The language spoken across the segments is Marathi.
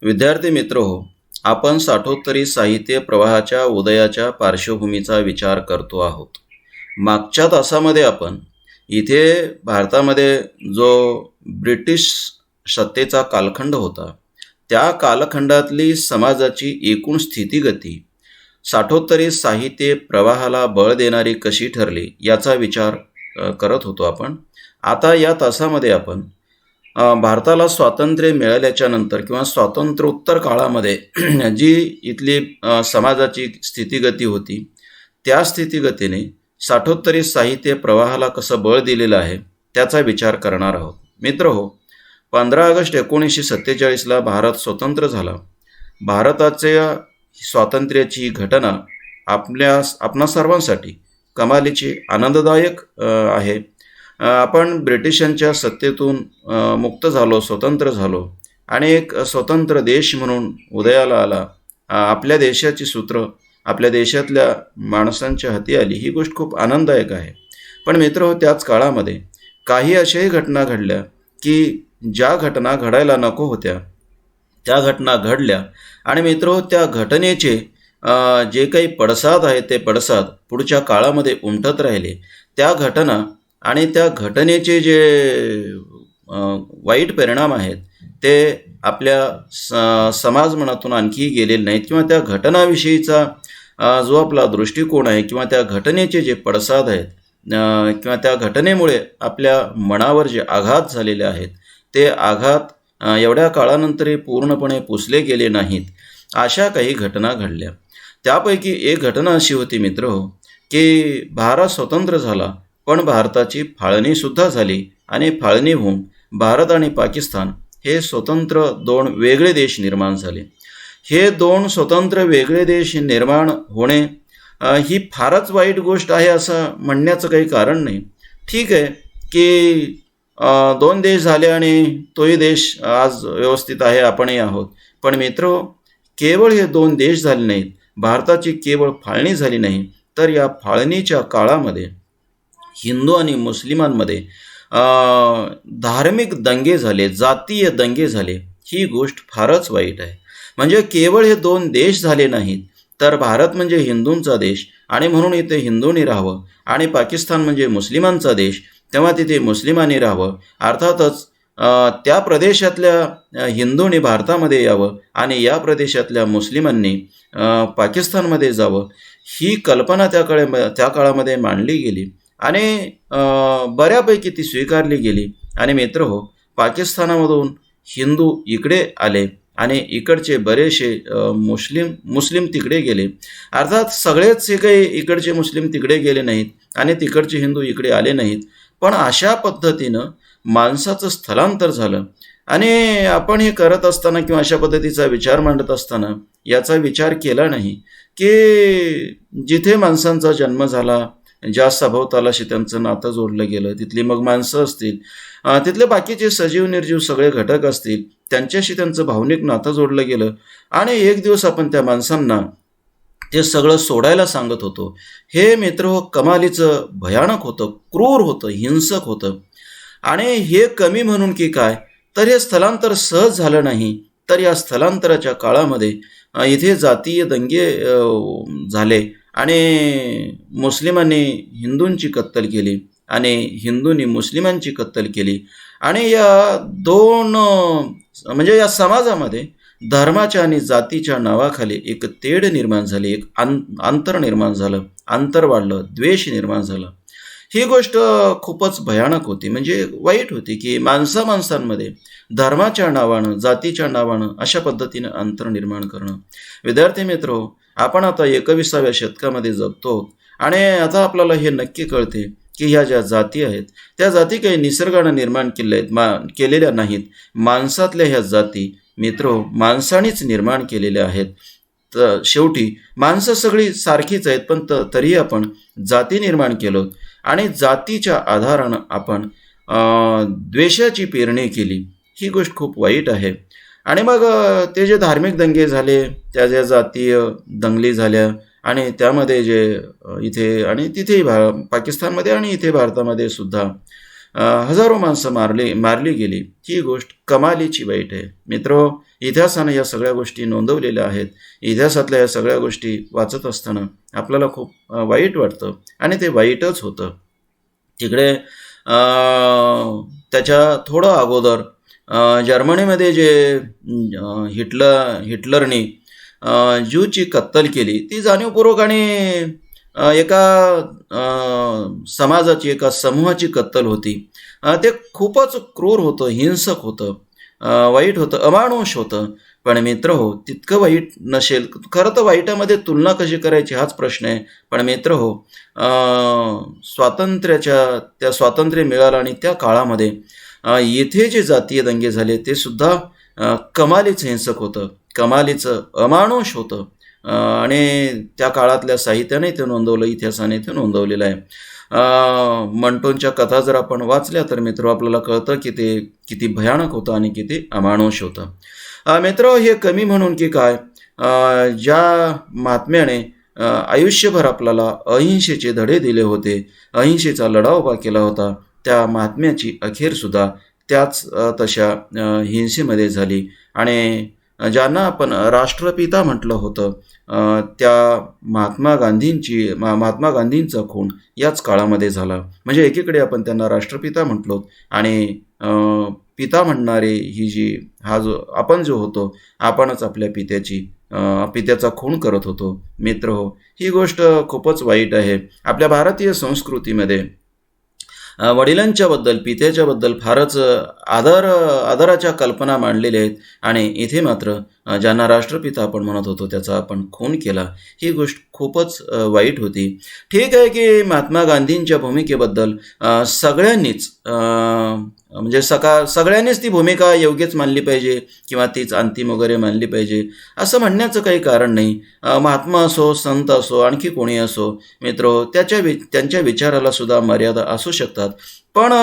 विद्यार्थी मित्र हो, आपण साठोत्तरी साहित्य प्रवाहाच्या उदयाच्या पार्श्वभूमीचा विचार करतो आहोत. मागच्या तासामध्ये आपण इथे भारतामध्ये जो ब्रिटिश सत्तेचा कालखंड होता, त्या कालखंडातली समाजाची एकूण स्थितीगती, साठोत्तरी साहित्य प्रवाहाला बळ देणारी कशी ठरली याचा विचार करत होतो आपण. आता या तासामध्ये आपण भारताला स्वातंत्र्य मिळाल्याच्या नंतर किंवा स्वातंत्र्योत्तर काळामध्ये जी इथली समाजाची स्थितीगती होती, त्या स्थितीगतीने साठोत्तरी साहित्य प्रवाहाला कसं बळ दिलेलं आहे त्याचा विचार करणार आहोत. मित्र हो, 15 ऑगस्ट 1947ला भारत स्वतंत्र झाला. भारताच्या स्वातंत्र्याची घटना आपणा सर्वांसाठी कमालीची आनंददायक आहे. आपण ब्रिटिशांच्या सत्तेतून मुक्त झालो, स्वतंत्र झालो आणि एक स्वतंत्र देश म्हणून उदयाला आला. आपल्या देशाची सूत्र आपल्या देशातल्या माणसांच्या हाती आली. ही गोष्ट खूप आनंददायक आहे. पण मित्र, त्याच काळामध्ये काही अशाही घटना घडल्या की ज्या घटना घडायला नको होत्या त्या घटना घडल्या. आणि मित्र, त्या घटनेचे जे काही पडसाद आहेत ते पडसाद पुढच्या काळामध्ये उमटत राहिले. त्या घटना आणि त्या घटनेचे जे वाईट परिणाम आहेत ते आपल्या समाज मनातून आणखी गेलेले नाहीत, किंवा त्या घटनाविषयीचा जो आपला दृष्टिकोन आहे किंवा त्या घटनेचे जे पडसाद आहेत किंवा त्या घटनेमुळे आपल्या मनावर जे आघात झालेले आहेत ते आघात एवढ्या काळानंतरही पूर्णपणे पुसले गेले नाहीत. अशा काही घटना घडल्या. त्यापैकी एक घटना अशी होती मित्र हो, की भारत स्वतंत्र झाला, पण भारताची फाळणीसुद्धा झाली आणि फाळणी होऊन भारत आणि पाकिस्तान हे स्वतंत्र दोन वेगळे देश निर्माण झाले. हे दोन स्वतंत्र वेगळे देश निर्माण होणे ही फारच वाईट गोष्ट आहे असं म्हणण्याचं काही कारण नाही. ठीक आहे की दोन देश झाले आणि तोही देश आज व्यवस्थित आहे, आपणही आहोत. पण मित्र, केवळ हे दोन देश झाले नाहीत, भारताची केवळ फाळणी झाली नाही, तर या फाळणीच्या काळामध्ये हिंदू आणि मुस्लिमांमध्ये धार्मिक दंगे झाले, जातीय दंगे झाले. ही गोष्ट फारच वाईट आहे. म्हणजे केवळ हे दोन देश झाले नाहीत, तर भारत म्हणजे हिंदूंचा देश आणि म्हणून इथे हिंदूंनी राहावं, आणि पाकिस्तान म्हणजे मुस्लिमांचा देश, तेव्हा तिथे मुस्लिमांनी राहावं. अर्थातच त्या प्रदेशातल्या हिंदूंनी भारतामध्ये यावं आणि या प्रदेशातल्या मुस्लिमांनी पाकिस्तानमध्ये जावं. ही कल्पना त्या काळामध्ये मांडली गेली आणि बऱ्यापैकी ती स्वीकारली गेली. आणि मित्र हो, पाकिस्तानामधून हिंदू इकडे आले आणि इकडचे बरेचसे मुस्लिम तिकडे गेले. अर्थात सगळेच हे काही इकडचे मुस्लिम तिकडे गेले नाहीत आणि तिकडचे हिंदू इकडे आले नाहीत, पण अशा पद्धतीनं माणसाचं स्थलांतर झालं. आणि आपण हे करत असताना किंवा अशा पद्धतीचा विचार मांडत असताना याचा विचार केला नाही की जिथे माणसांचा जन्म झाला, ज्या सभोवतालाशी त्यांचं नातं जोडलं गेलं, तिथली मग माणसं असतील, तिथले बाकीचे सजीव निर्जीव सगळे घटक असतील, त्यांच्याशी त्यांचं भावनिक नातं जोडलं गेलं आणि एक दिवस आपण त्या माणसांना ते सगळं सोडायला सांगत होतो. हे मित्र हो, कमालीचं भयानक होतं, क्रूर होतं, हिंसक होतं. आणि हे कमी म्हणून की काय, तर हे स्थलांतर सहज झालं नाही, तर या स्थलांतराच्या काळामध्ये इथे जातीय दंगे झाले आणि मुस्लिमांनी हिंदूंची कत्तल केली आणि हिंदूंनी मुस्लिमांची कत्तल केली. आणि या दोन म्हणजे या समाजामध्ये धर्माच्या आणि जातीच्या नावाखाली एक तेढ निर्माण झाली, एक अंतर निर्माण झालं, अंतर वाढलं, द्वेष निर्माण झाला. ही गोष्ट खूपच भयानक होती, म्हणजे वाईट होती की माणसांमध्ये धर्माच्या नावानं, जातीच्या नावानं अशा पद्धतीनं अंतर निर्माण करणं. विद्यार्थी मित्र, आपण आता 21व्या शतकामध्ये जगतो आणि आता आपल्याला हे नक्की कळते की ह्या ज्या जाती आहेत त्या जाती काही निसर्गानं निर्माण केलेल्या नाहीत. माणसातल्या ह्या जाती मित्र माणसानेच निर्माण केलेल्या आहेत. तर शेवटी माणसं सगळी सारखीच आहेत, पण तरीही आपण जाती निर्माण केलो आणि जातीच्या आधारानं आपण द्वेषाची पेरणी केली. ही गोष्ट खूप वाईट आहे. आणि मग ते जे धार्मिक दंगे झाले, त्या ज्या जातीय दंगली झाल्या आणि त्यामध्ये जे इथे आणि तिथेही पाकिस्तानमध्ये आणि इथे भारतामध्ये सुद्धा हजारो माणसं मारली गेली. ही गोष्ट कमालीची वाईट आहे. मित्रो, इतिहासानं या सगळ्या गोष्टी नोंदवलेल्या आहेत. इतिहासातल्या या सगळ्या गोष्टी वाचत असताना आपल्याला खूप वाईट वाटतं आणि ते वाईटच होतं. तिकडे त्याच्या थोडं अगोदर जर्मनीमध्ये जे हिटलरने ज्यूची कत्तल केली, ती जाणीवपूर्वक आणि एका समाजाची, एका समूहाची कत्तल होती. ते खूपच क्रूर होतं, हिंसक होतं, वाईट होतं, अमानुष होतं. पण मित्रहो, तितकं वाईट नसेल. खरं तर वाईटामध्ये तुलना कशी करायची हाच प्रश्न आहे. पण मित्रहो, त्या स्वातंत्र्य मिळालं आणि त्या काळामध्ये येथे जे जातीय दंगे झाले ते सुद्धा कमालीचं हिंसक होतं, कमालीचं अमानुष होतं. आणि त्या काळातल्या साहित्याने ते नोंदवलं, इतिहासाने ते नोंदवलेलं आहे. मंटोंच्या कथा जर आपण वाचल्या तर मित्र आपल्याला कळतं की ते किती भयानक होतं आणि किती अमानुष होतं. मित्र, हे कमी म्हणून की काय, ज्या महात्म्याने आयुष्यभर आपल्याला अहिंसेचे धडे दिले होते, अहिंसेचा लढा उभा केला होता, त्या महात्म्याची अखेरसुद्धा त्याच तशा हिंसेमध्ये झाली. आणि ज्यांना आपण राष्ट्रपिता म्हटलं होतं, त्या महात्मा गांधींचा खून याच काळामध्ये झाला. म्हणजे एकीकडे आपण त्यांना राष्ट्रपिता म्हटलो आणि पिता म्हणणारे आपण जो होतो, आपणच आपल्या पित्याचा खून करत होतो. मित्र हो, ही गोष्ट खूपच वाईट आहे. आपल्या भारतीय संस्कृतीमध्ये वडिलांच्याबद्दल, पित्याच्याबद्दल फारच आदराच्या कल्पना मांडलेल्या आहेत. आणि इथे मात्र ज्यांना राष्ट्रपिता आपण म्हणत होतो त्याचा आपण खून केला. ही गोष्ट खूपच वाईट होती. ठीक आहे की महात्मा गांधींच्या भूमिकेबद्दल सगळ्यांनीच म्हणजे सगळ्यांनीच ती भूमिका योग्यच मानली पाहिजे किंवा तीच अंतिम वगैरे मानली पाहिजे असं म्हणण्याचं काही कारण नाही. महात्मा असो, संत असो, आणखी कोणी असो मित्र, त्यांच्या विचाराला सुद्धा मर्यादा असू शकतात. पण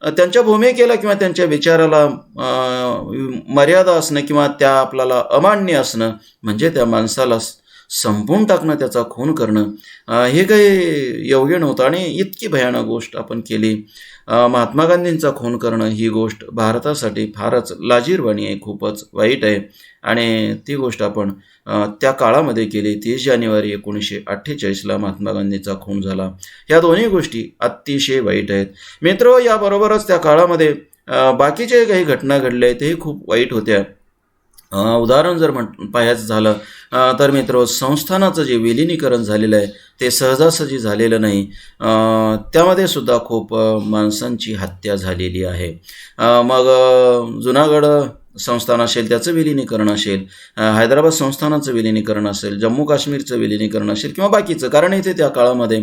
त्यांच्या भूमिकेला किंवा त्यांच्या विचाराला मर्यादा असणं किंवा त्या आपल्याला अमान्य असणं म्हणजे त्या माणसाला संपवून टाकणं, त्याचा खून करणं हे काही योग्य नव्हतं. आणि इतकी भयानक गोष्ट आपण केली. महात्मा गांधींचा खून करणं ही गोष्ट भारतासाठी फारच लाजिरवाणी आहे, खूपच वाईट आहे. आणि ती गोष्ट आपण त्या काळामध्ये केली. 30 जानेवारी 1948ला महात्मा गांधींचा खून झाला. ह्या दोन्ही गोष्टी अतिशय वाईट आहेत. मित्र, याबरोबरच त्या काळामध्ये बाकीचे काही घटना घडल्या आहेत तेही खूप वाईट होत्या. उदाहरण जर पाहायचं झालं तर मित्र, संस्थानाचं जे विलिनीकरण झालेलं आहे ते सहजासहजी झालेलं नाही. त्यामध्ये सुद्धा खूप माणसांची हत्या झालेली आहे. मग जुनागड संस्थान असेल त्याचं विलिनीकरण असेल, हैदराबाद संस्थानाचं विलिनीकरण असेल, जम्मू काश्मीरचं विलिनीकरण असेल किंवा बाकीचं, कारण इथे त्या काळामध्ये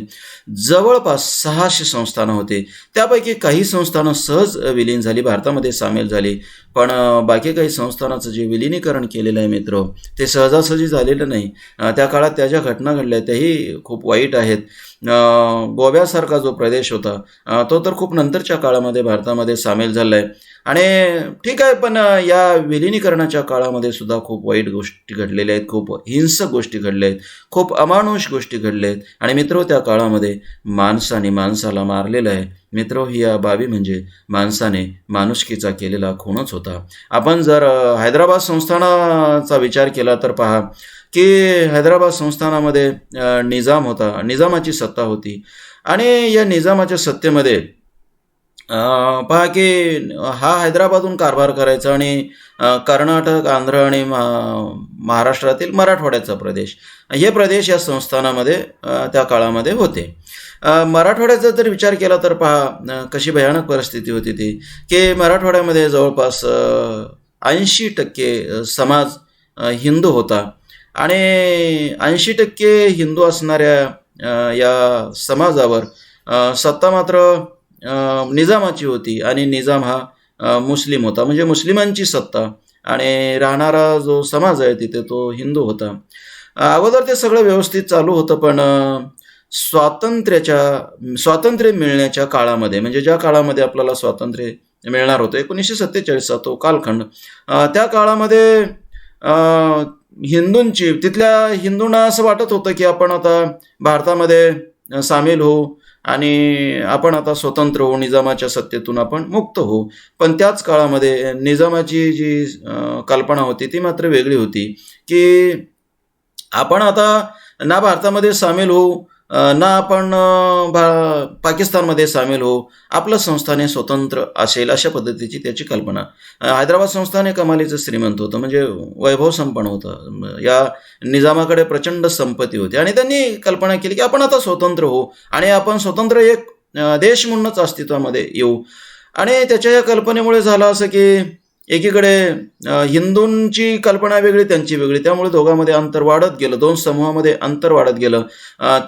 जवळपास 600 संस्थानं होते. त्यापैकी काही संस्थानं सहज विलीन झाली, भारतामध्ये सामील झाली. पण बाकी काही संस्थानाचं जे विलिनीकरण केलेलं आहे मित्र ते सहजासहजी झालेलं नाही. त्या काळात त्या ज्या घटना घडल्या त्याही खूप वाईट आहेत. गोव्यासारखा जो प्रदेश होता तो तर खूप नंतरच्या काळामध्ये भारतामध्ये सामील झाला आहे. आणि ठीक आहे, पण या विलिनीकरणाच्या काळामध्ये सुद्धा खूप वाईट गोष्टी घडलेल्या आहेत, खूप हिंसक गोष्टी घडल्या आहेत, खूप अमानुष गोष्टी घडल्या आहेत. आणि मित्र, त्या काळामध्ये माणसाने माणसाला मारलेलं आहे. मित्र, ही या बाबी म्हणजे माणसाने माणुसकीचा केलेला खूनच होता. आपण जर हैदराबाद संस्थानाचा विचार केला तर पहा की हैदराबाद संस्थानामध्ये निजाम होता, निजामाची सत्ता होती. आणि या निजामाच्या सत्तेमध्ये पहा की हा हैदराबादहून कारभार करायचा आणि कर्नाटक, आंध्र आणि महाराष्ट्रातील मराठवाड्याचा प्रदेश, हे प्रदेश या संस्थानामध्ये त्या काळामध्ये होते. मराठवाड्याचा जर विचार केला तर पहा कशी भयानक परिस्थिती होती ती, की मराठवाड्यामध्ये जवळपास 80% समाज हिंदू होता. आणि 80% हिंदू असणाऱ्या या समाजावर सत्ता मात्र निजामाची होती. आणि निजाम हा मुस्लिम होता, म्हणजे मुस्लिमांची सत्ता. आणि राहणारा जो समाज आहे तिथे तो हिंदू होता. अगोदर ते सगळं व्यवस्थित चालू होतं. पण स्वातंत्र्य मिळण्याच्या काळामध्ये, म्हणजे ज्या काळामध्ये आपल्याला स्वातंत्र्य मिळणार होतं 1947चा तो कालखंड, त्या काळामध्ये तिथल्या हिंदूंना असं वाटत होतं की आपण आता भारतामध्ये सामील होऊ आणि आपण आता स्वतंत्र होऊ, निजामाच्या सत्तेतून आपण मुक्त होऊ. पण त्याच काळामध्ये निजामाची जी कल्पना होती ती मात्र वेगळी होती, की आपण आता ना भारतामध्ये सामील होऊ, ना आपण पाकिस्तानमध्ये सामील होऊ, आपलं संस्थान हे स्वतंत्र असेल अशा पद्धतीची त्याची कल्पना. हैदराबाद संस्थान हे कमालीचं श्रीमंत होतं, म्हणजे वैभव संपन्न होतं. या निजामाकडे प्रचंड संपत्ती होती आणि त्यांनी कल्पना केली की आपण आता स्वतंत्र होऊ आणि आपण स्वतंत्र एक देश म्हणूनच अस्तित्वामध्ये येऊ. आणि त्याच्या या कल्पनेमुळे झालं असं की एकीकडे हिंदूंची कल्पना वेगळी, त्यांची वेगळी, त्यामुळे दोघांमध्ये अंतर वाढत गेलं, दोन समूहामध्ये अंतर वाढत गेलं.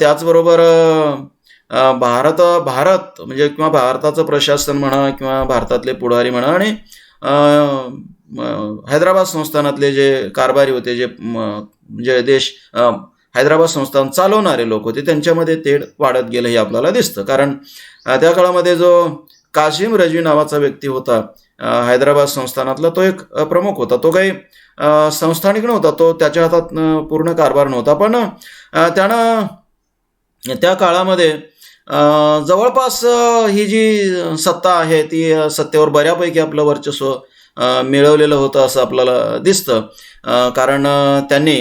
त्याचबरोबर भारत म्हणजे किंवा भारताचं प्रशासन म्हणा किंवा भारतातले पुढारी म्हणा आणि हैदराबाद संस्थानातले जे कारभारी होते, जे देश हैदराबाद संस्थान चालवणारे लोक होते, त्यांच्यामध्ये तेढ वाढत गेलं हे आपल्याला दिसतं. कारण त्या काळामध्ये जो कासिम रजवी नावाचा व्यक्ती होता हैदराबाद संस्थानातला, तो एक प्रमुख होता. तो काही संस्थानिक नव्हता, तो त्याच्या हातात पूर्ण कारभार नव्हता, पण त्यानं त्या काळामध्ये जवळपास ही जी सत्ता आहे ती सत्तेवर बऱ्यापैकी आपलं वर्चस्व मिळवलेलं होतं असं आपल्याला दिसतं. कारण त्यांनी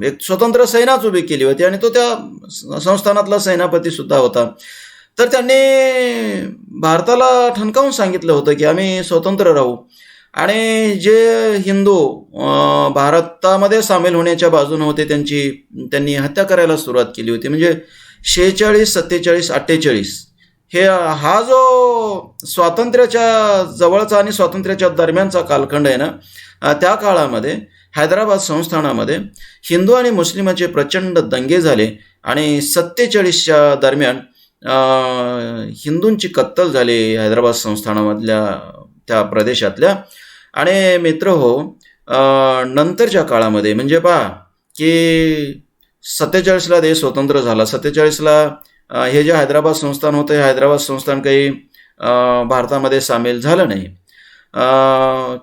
एक स्वतंत्र सेनाच उभी केली होती आणि तो त्या संस्थानातला सेनापती सुद्धा होता. तर त्यांनी भारताला ठणकावून सांगितलं होतं की आम्ही स्वतंत्र राहू. आणि जे हिंदू भारतामध्ये सामील होण्याच्या बाजूने होते त्यांनी हत्या करायला सुरुवात केली होती. म्हणजे 46, 47, 48 हा जो स्वातंत्र्याच्या जवळचा आणि स्वातंत्र्याच्या दरम्यानचा कालखंड आहे ना, त्या काळामध्ये हैदराबाद संस्थानामध्ये हिंदू आणि मुस्लिमांचे प्रचंड दंगे झाले आणि 47च्या दरम्यान हिंदूंची कत्तल झाली हैदराबाद संस्थानामधल्या त्या प्रदेशातल्या. आणि मित्र हो, नंतरच्या काळामध्ये म्हणजे पहा की 47ला देश स्वतंत्र झाला. 47ला हे जे हैदराबाद संस्थान होतं, हे हैदराबाद संस्थान काही भारतामध्ये सामील झालं नाही.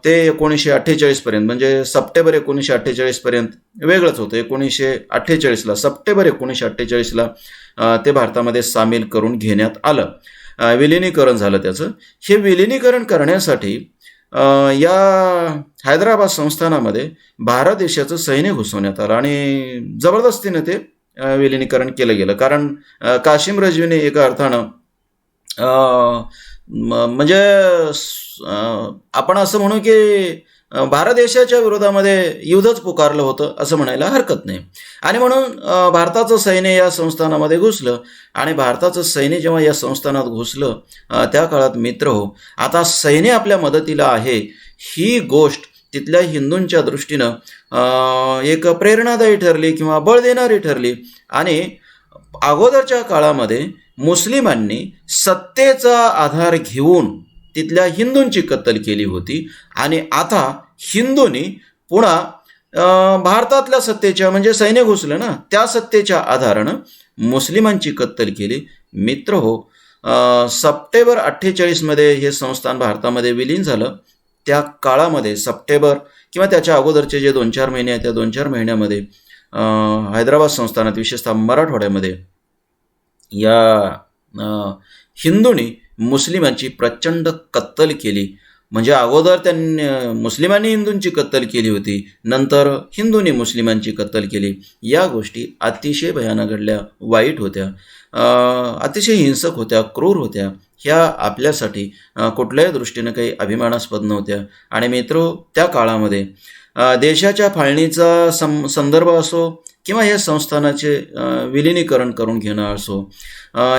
ते 1948 पर्यंत, म्हणजे सप्टेंबर 1948 पर्यंत वेगळंच होतं. 1948ला सप्टेंबर 1948ला ते भारतामध्ये सामील करून घेण्यात आलं, विलिनीकरण झालं त्याचं. हे विलिनीकरण करण्यासाठी या हैदराबाद संस्थानामध्ये भारत देशाचं सैन्य घुसवण्यात आलं आणि जबरदस्तीने ते विलिनीकरण केलं गेलं. कारण कासिम रजवीने एका अर्थानं म्हणजे आपण असं म्हणू की भारत देशाच्या विरोधामध्ये युद्धच पुकारलं होतं असं म्हणायला हरकत नाही. आणि म्हणून भारताचं सैन्य या संस्थानामध्ये घुसलं. आणि भारताचं सैन्य जेव्हा या संस्थानात घुसलं, त्या काळात मित्र हो, आता सैन्य आपल्या मदतीला आहे ही गोष्ट तिथल्या हिंदूंच्या दृष्टीनं एक प्रेरणादायी ठरली किंवा बळ देणारी ठरली. आणि अगोदरच्या काळामध्ये मुस्लिमांनी सत्तेचा आधार घेऊन तिथल्या हिंदूंची कत्तल केली होती आणि आता हिंदूंनी पुन्हा भारतातल्या सत्तेच्या, म्हणजे सैन्य घुसलं ना, त्या सत्तेच्या आधारानं मुस्लिमांची कत्तल केली. मित्र हो, सप्टेंबर 48मध्ये हे संस्थान भारतामध्ये विलीन झालं. त्या काळामध्ये सप्टेंबर किंवा त्याच्या अगोदरचे जे 2-4 महिने आहेत, त्या 2-4 महिन्यामध्ये हैदराबाद संस्थानात, विशेषतः मराठवाड्यामध्ये या हिंदूंनी मुस्लिमांची प्रचंड कत्तल केली. म्हणजे अगोदर मुस्लिमांनी हिंदूंची कत्तल केली होती, नंतर हिंदूंनी मुस्लिमांची कत्तल केली. या गोष्टी अतिशय भयानक घडल्या, वाईट होत्या, अतिशय हिंसक होत्या, क्रूर होत्या. ह्या आपल्यासाठी कुठल्याही दृष्टीनं काही अभिमानास्पद नव्हत्या. आणि मित्रो, त्या काळामध्ये देशाच्या फाळणीचा संदर्भ असो किंवा या संस्थानाचे विलिनीकरण करून घेणं असो,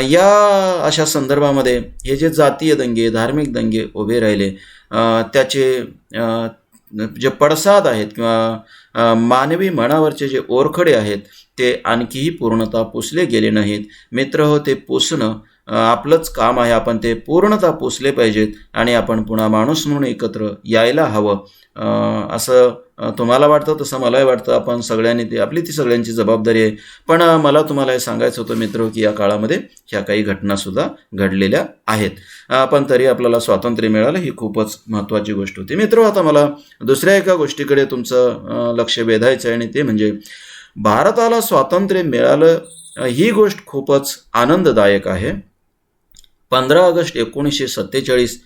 या अशा संदर्भामध्ये हे जे जातीय दंगे, धार्मिक दंगे उभे राहिले, त्याचे जे पडसाद आहेत किंवा मानवी मनावरचे जे ओरखडे आहेत ते आणखीही पूर्णतः पुसले गेले नाहीत. मित्र हो, ते पुसणं आपलंच काम आहे. आपण ते पूर्णतः पुसले पाहिजेत आणि आपण पुन्हा माणूस म्हणून एकत्र यायला हवं. असं तुम्हाला वाटतं, तसं मलाही वाटतं. आपण सगळ्यांनी आपली ती सगळ्यांची जबाबदारी आहे. पण मला तुम्हाला हे सांगायचं होतं मित्र की या काळामध्ये ह्या काही घटनासुद्धा घडलेल्या आहेत. पण तरी आपल्याला स्वातंत्र्य मिळालं ही खूपच महत्त्वाची गोष्ट होती. मित्र, आता मला दुसऱ्या एका गोष्टीकडे तुमचं लक्ष वेधायचं आहे आणि ते म्हणजे भारताला स्वातंत्र्य मिळालं ही गोष्ट खूपच आनंददायक आहे. 15 ऑगस्ट 1947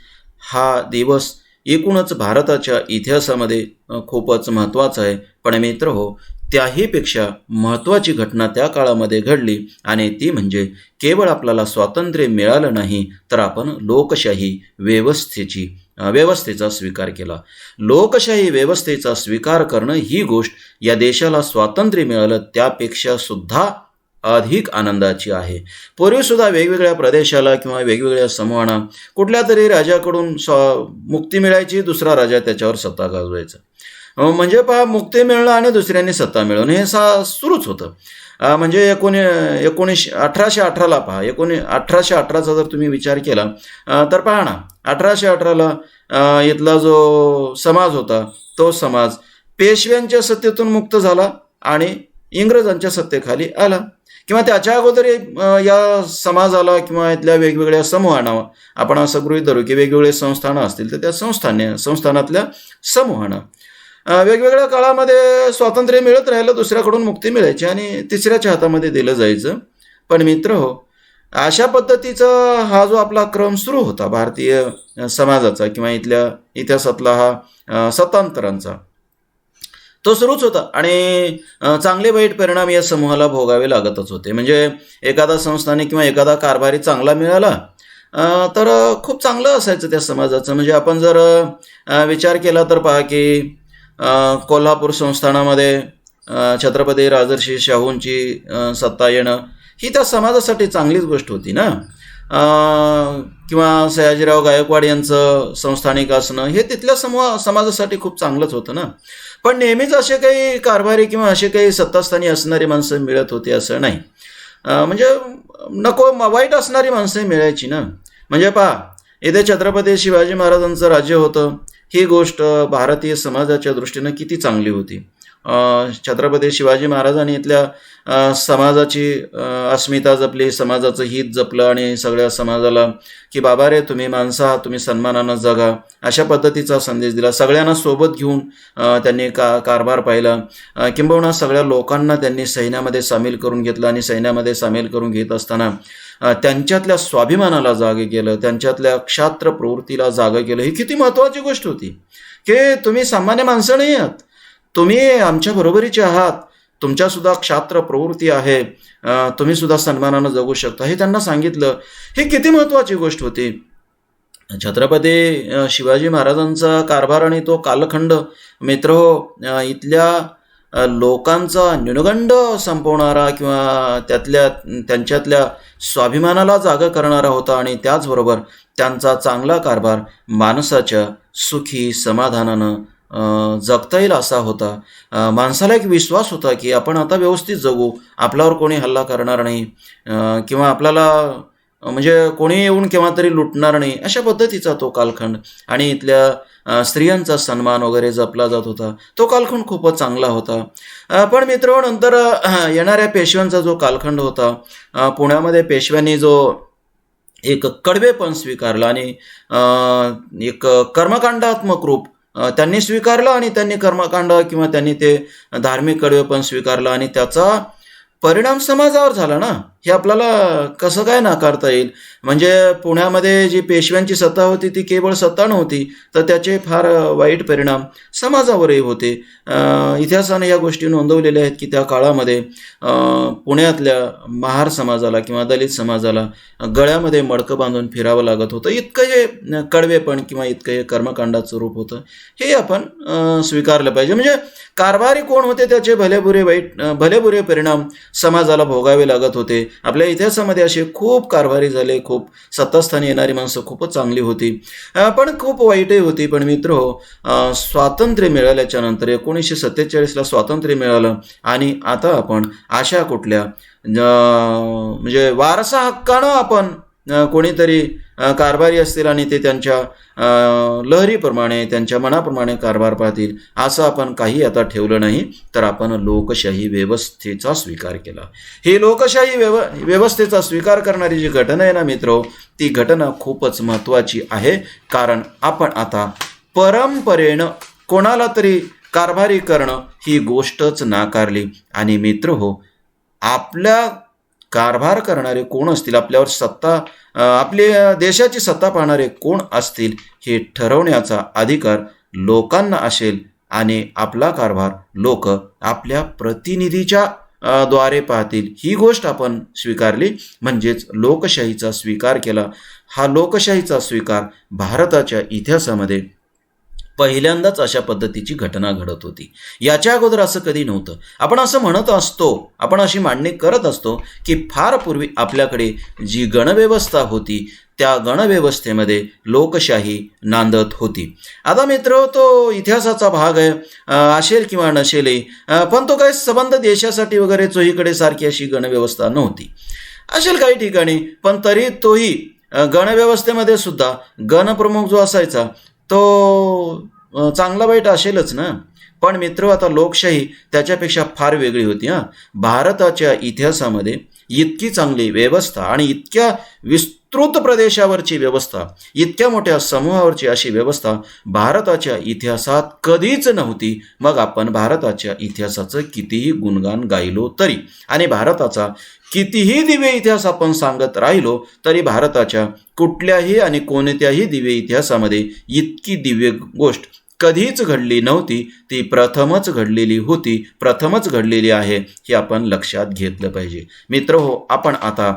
हा दिवस एकूणच भारताच्या इतिहासामध्ये खूपच महत्त्वाचा आहे. पण मित्रहो, त्याहीपेक्षा महत्त्वाची घटना त्या काळामध्ये घडली आणि ती म्हणजे केवळ आपल्याला स्वातंत्र्य मिळालं नाही, तर आपण लोकशाही व्यवस्थेचा स्वीकार केला. लोकशाही व्यवस्थेचा स्वीकार करणं ही गोष्ट या देशाला स्वातंत्र्य मिळालं त्यापेक्षा सुद्धा अधिक आनंदाची आहे. पूर्वीसुद्धा वेगवेगळ्या प्रदेशाला किंवा वेगवेगळ्या समूहांना कुठल्या तरी राजाकडून मुक्ती मिळायची, दुसरा राजा त्याच्यावर सत्ता गाजवायचा. म्हणजे पहा, मुक्ती मिळणं आणि दुसऱ्यांनी सत्ता मिळवणं हे सुरूच होतं. म्हणजे 1818ला पहा, 1818चा जर तुम्ही विचार केला तर पहा ना, 1818ला इथला जो समाज होता तो समाज पेशव्यांच्या सत्तेतून मुक्त झाला आणि इंग्रजांच्या सत्तेखाली आला. किंवा त्याच्या अगोदर या समाजाला किंवा इथल्या वेगवेगळ्या समूहांना आपण असं गृहीत धरू की वेगवेगळे संस्थानं असतील, तर त्या संस्थानातल्या समूहांना वेगवेगळ्या काळामध्ये स्वातंत्र्य मिळत राहिलं, दुसऱ्याकडून मुक्ती मिळायची आणि तिसऱ्याच्या हातामध्ये दिलं जायचं. पण मित्रहो, अशा पद्धतीचा हा जो आपला क्रम सुरू होता भारतीय समाजाचा किंवा इथल्या इतिहासातला हा सत्तांतरांचा, तो सुरूच होता आणि चांगले वाईट परिणाम या समूहाला भोगावे लागतच होते. म्हणजे एखादा संस्थानिक किंवा एखादा कारभारी चांगला मिळाला तर खूप चांगलं असायचं त्या समाजाचं. म्हणजे आपण जर विचार केला तर पहा की कोल्हापूर संस्थानामध्ये छत्रपती राजर्षी शाहूंची सत्ता येणं ही त्या समाजासाठी चांगलीच गोष्ट होती ना. किंवा सयाजीराव गायकवाड यांचं संस्थानिक असणं हे तिथल्या समाजासाठी खूप चांगलंच होतं ना. पण नेहमीच असे काही कारभारी किंवा असे काही सत्तास्थानी असणारी माणसं मिळत होती असं नाही. म्हणजे नको वाईट असणारी माणसंही मिळायची ना. म्हणजे पहा, इथे छत्रपती शिवाजी महाराजांचं राज्य होतं, ही गोष्ट भारतीय समाजाच्या दृष्टीनं किती चांगली होती. छत्रपती शिवाजी महाराजांनी इथल्या समाजाची अस्मिता जपली, समाजाचं हित जपलं आणि सगळ्या समाजाला की बाबा रे, तुम्ही माणसं आहात, तुम्ही सन्मानानं जगा, अशा पद्धतीचा संदेश दिला. सगळ्यांना सोबत घेऊन त्यांनी कारभार पाहिला. किंबहुना सगळ्या लोकांना त्यांनी सैन्यामध्ये सामील करून घेतलं आणि सैन्यामध्ये सामील करून घेत असताना त्यांच्यातल्या स्वाभिमानाला जागे केलं, त्यांच्यातल्या क्षात्र प्रवृत्तीला जागं केलं. ही किती महत्त्वाची गोष्ट होती की तुम्ही सामान्य माणसं नाही आहात, तुम्ही आमच्या बरोबरीचे आहात, तुमच्यासुद्धा क्षात्र प्रवृत्ती आहे, तुम्ही सुद्धा सन्मानानं जगू शकता, हे त्यांना सांगितलं. ही किती महत्त्वाची गोष्ट होती. छत्रपती शिवाजी महाराजांचा कारभार आणि तो कालखंड मित्रहो, इथल्या लोकांचा न्यूनगंड संपवणारा किंवा त्यांच्यातल्या स्वाभिमानाला जागा करणारा होता आणि त्याचबरोबर त्यांचा चांगला कारभार माणसाच्या सुखी समाधानानं जगता येईल असा होता. माणसाला एक विश्वास होता की आपण आता व्यवस्थित जगू, आपल्यावर कोणी हल्ला करणार नाही किंवा आपल्याला म्हणजे कोणी येऊन केव्हा तरी लुटणार नाही, अशा पद्धतीचा तो कालखंड. आणि इथल्या स्त्रियांचा सन्मान वगैरे जपला जात होता. तो कालखंड खूपच चांगला होता. पण मित्र, नंतर येणाऱ्या पेशव्यांचा जो कालखंड होता, पुण्यामध्ये पेशव्यांनी जो एक कडवेपण स्वीकारला आणि एक कर्मकांडात्मक रूप त्यांनी स्वीकारलं आणि त्यांनी कर्मकांड किंवा त्यांनी ते धार्मिक कडवेपण स्वीकारलं आणि त्याचा परिणाम समाजावर झाला ना. हे आपल्याला कसं काय नाकारता येईल. म्हणजे पुण्यामध्ये जी पेशव्यांची सत्ता होती ती केवळ सत्ता नव्हती, तर त्याचे फार वाईट परिणाम समाजावरही होते. इतिहासाने या गोष्टी नोंदवलेल्या आहेत की त्या काळामध्ये पुण्यातल्या महार समाजाला किंवा दलित समाजाला गळ्यामध्ये मडकं बांधून फिरावं लागत होतं. इतकं हे कडवेपण किंवा इतकं हे कर्मकांडाचं रूप होतं, हे आपण स्वीकारलं पाहिजे. म्हणजे कारभारी कोण होते त्याचे भलेबुरे परिणाम समाजाला भोगावे लागत होते. आपल्या इतिहासामध्ये असे खूप कारभारी झाले, खूप सत्तास्थानी येणारी माणसं खूपच चांगली होती, पण खूप वाईटही होती. पण मित्रहो, स्वातंत्र्य मिळाल्याच्या नंतर 1947ला स्वातंत्र्य मिळालं आणि आता आपण अशा कुठल्या म्हणजे वारसा हक्कानं आपण कोणीतरी कारभारी असतील आणि ते त्यांच्या लहरीप्रमाणे त्यांच्या मनाप्रमाणे कारभार पाहतील असं आपण काही आता ठेवलं नाही, तर आपण लोकशाही व्यवस्थेचा स्वीकार केला. ही लोकशाही व्यवस्थेचा स्वीकार करणारी जी घटना आहे ना मित्रो, ती घटना खूपच महत्त्वाची आहे. कारण आपण आता परंपरेनं कोणाला तरी कारभारी करणं ही गोष्टच नाकारली. आणि मित्रहो, आपल्या कारभार करणारे कोण असतील, आपल्यावर आपल्या देशाची सत्ता पाहणारे कोण असतील हे ठरवण्याचा अधिकार लोकांना असेल आणि आपला कारभार लोक आपल्या प्रतिनिधीच्या द्वारे पाहतील. ही गोष्ट आपण स्वीकारली म्हणजेच लोकशाहीचा स्वीकार केला. हा लोकशाहीचा स्वीकार भारताच्या इतिहासामध्ये पहिल्यांदाच अशा पद्धतीची घटना घडत होती. याच्या अगोदर असं कधी नव्हतं. आपण असं म्हणत असतो, आपण अशी मांडणी करत असतो की फार पूर्वी आपल्याकडे जी गणव्यवस्था होती त्या गणव्यवस्थेमध्ये लोकशाही नांदत होती. आता मित्र, तो इतिहासाचा भाग आहे, असेल किंवा नसेलही, पण तो काही संबंध देशासाठी वगैरे चोहीकडे सारखी अशी गणव्यवस्था नव्हती. असेल काही ठिकाणी, पण तरी तोही गणव्यवस्थेमध्ये सुद्धा गणप्रमुख जो असायचा तो चांगला वाईट असेलच ना. पण मित्र, आता लोकशाही त्याच्यापेक्षा फार वेगळी होती. भारताच्या इतिहासामध्ये इतकी चांगली व्यवस्था आणि इतक्या विस्तृत प्रदेशावरची व्यवस्था, इतक्या मोठ्या समूहावरची अशी व्यवस्था भारताच्या इतिहासात कधीच नव्हती. मग आपण भारताच्या इतिहासाचं कितीही गुणगान गायलो तरी आणि भारताचा कितीही दिव्य इतिहास आपण सांगत राहिलो तरी भारताच्या कुठल्याही आणि कोणत्याही दिव्य इतिहासामध्ये इतकी दिव्य गोष्ट कधीच घडली नव्हती. ती प्रथमच घडलेली होती, प्रथमच घडलेली आहे, हे आपण लक्षात घेतलं पाहिजे. मित्र हो, आपण आता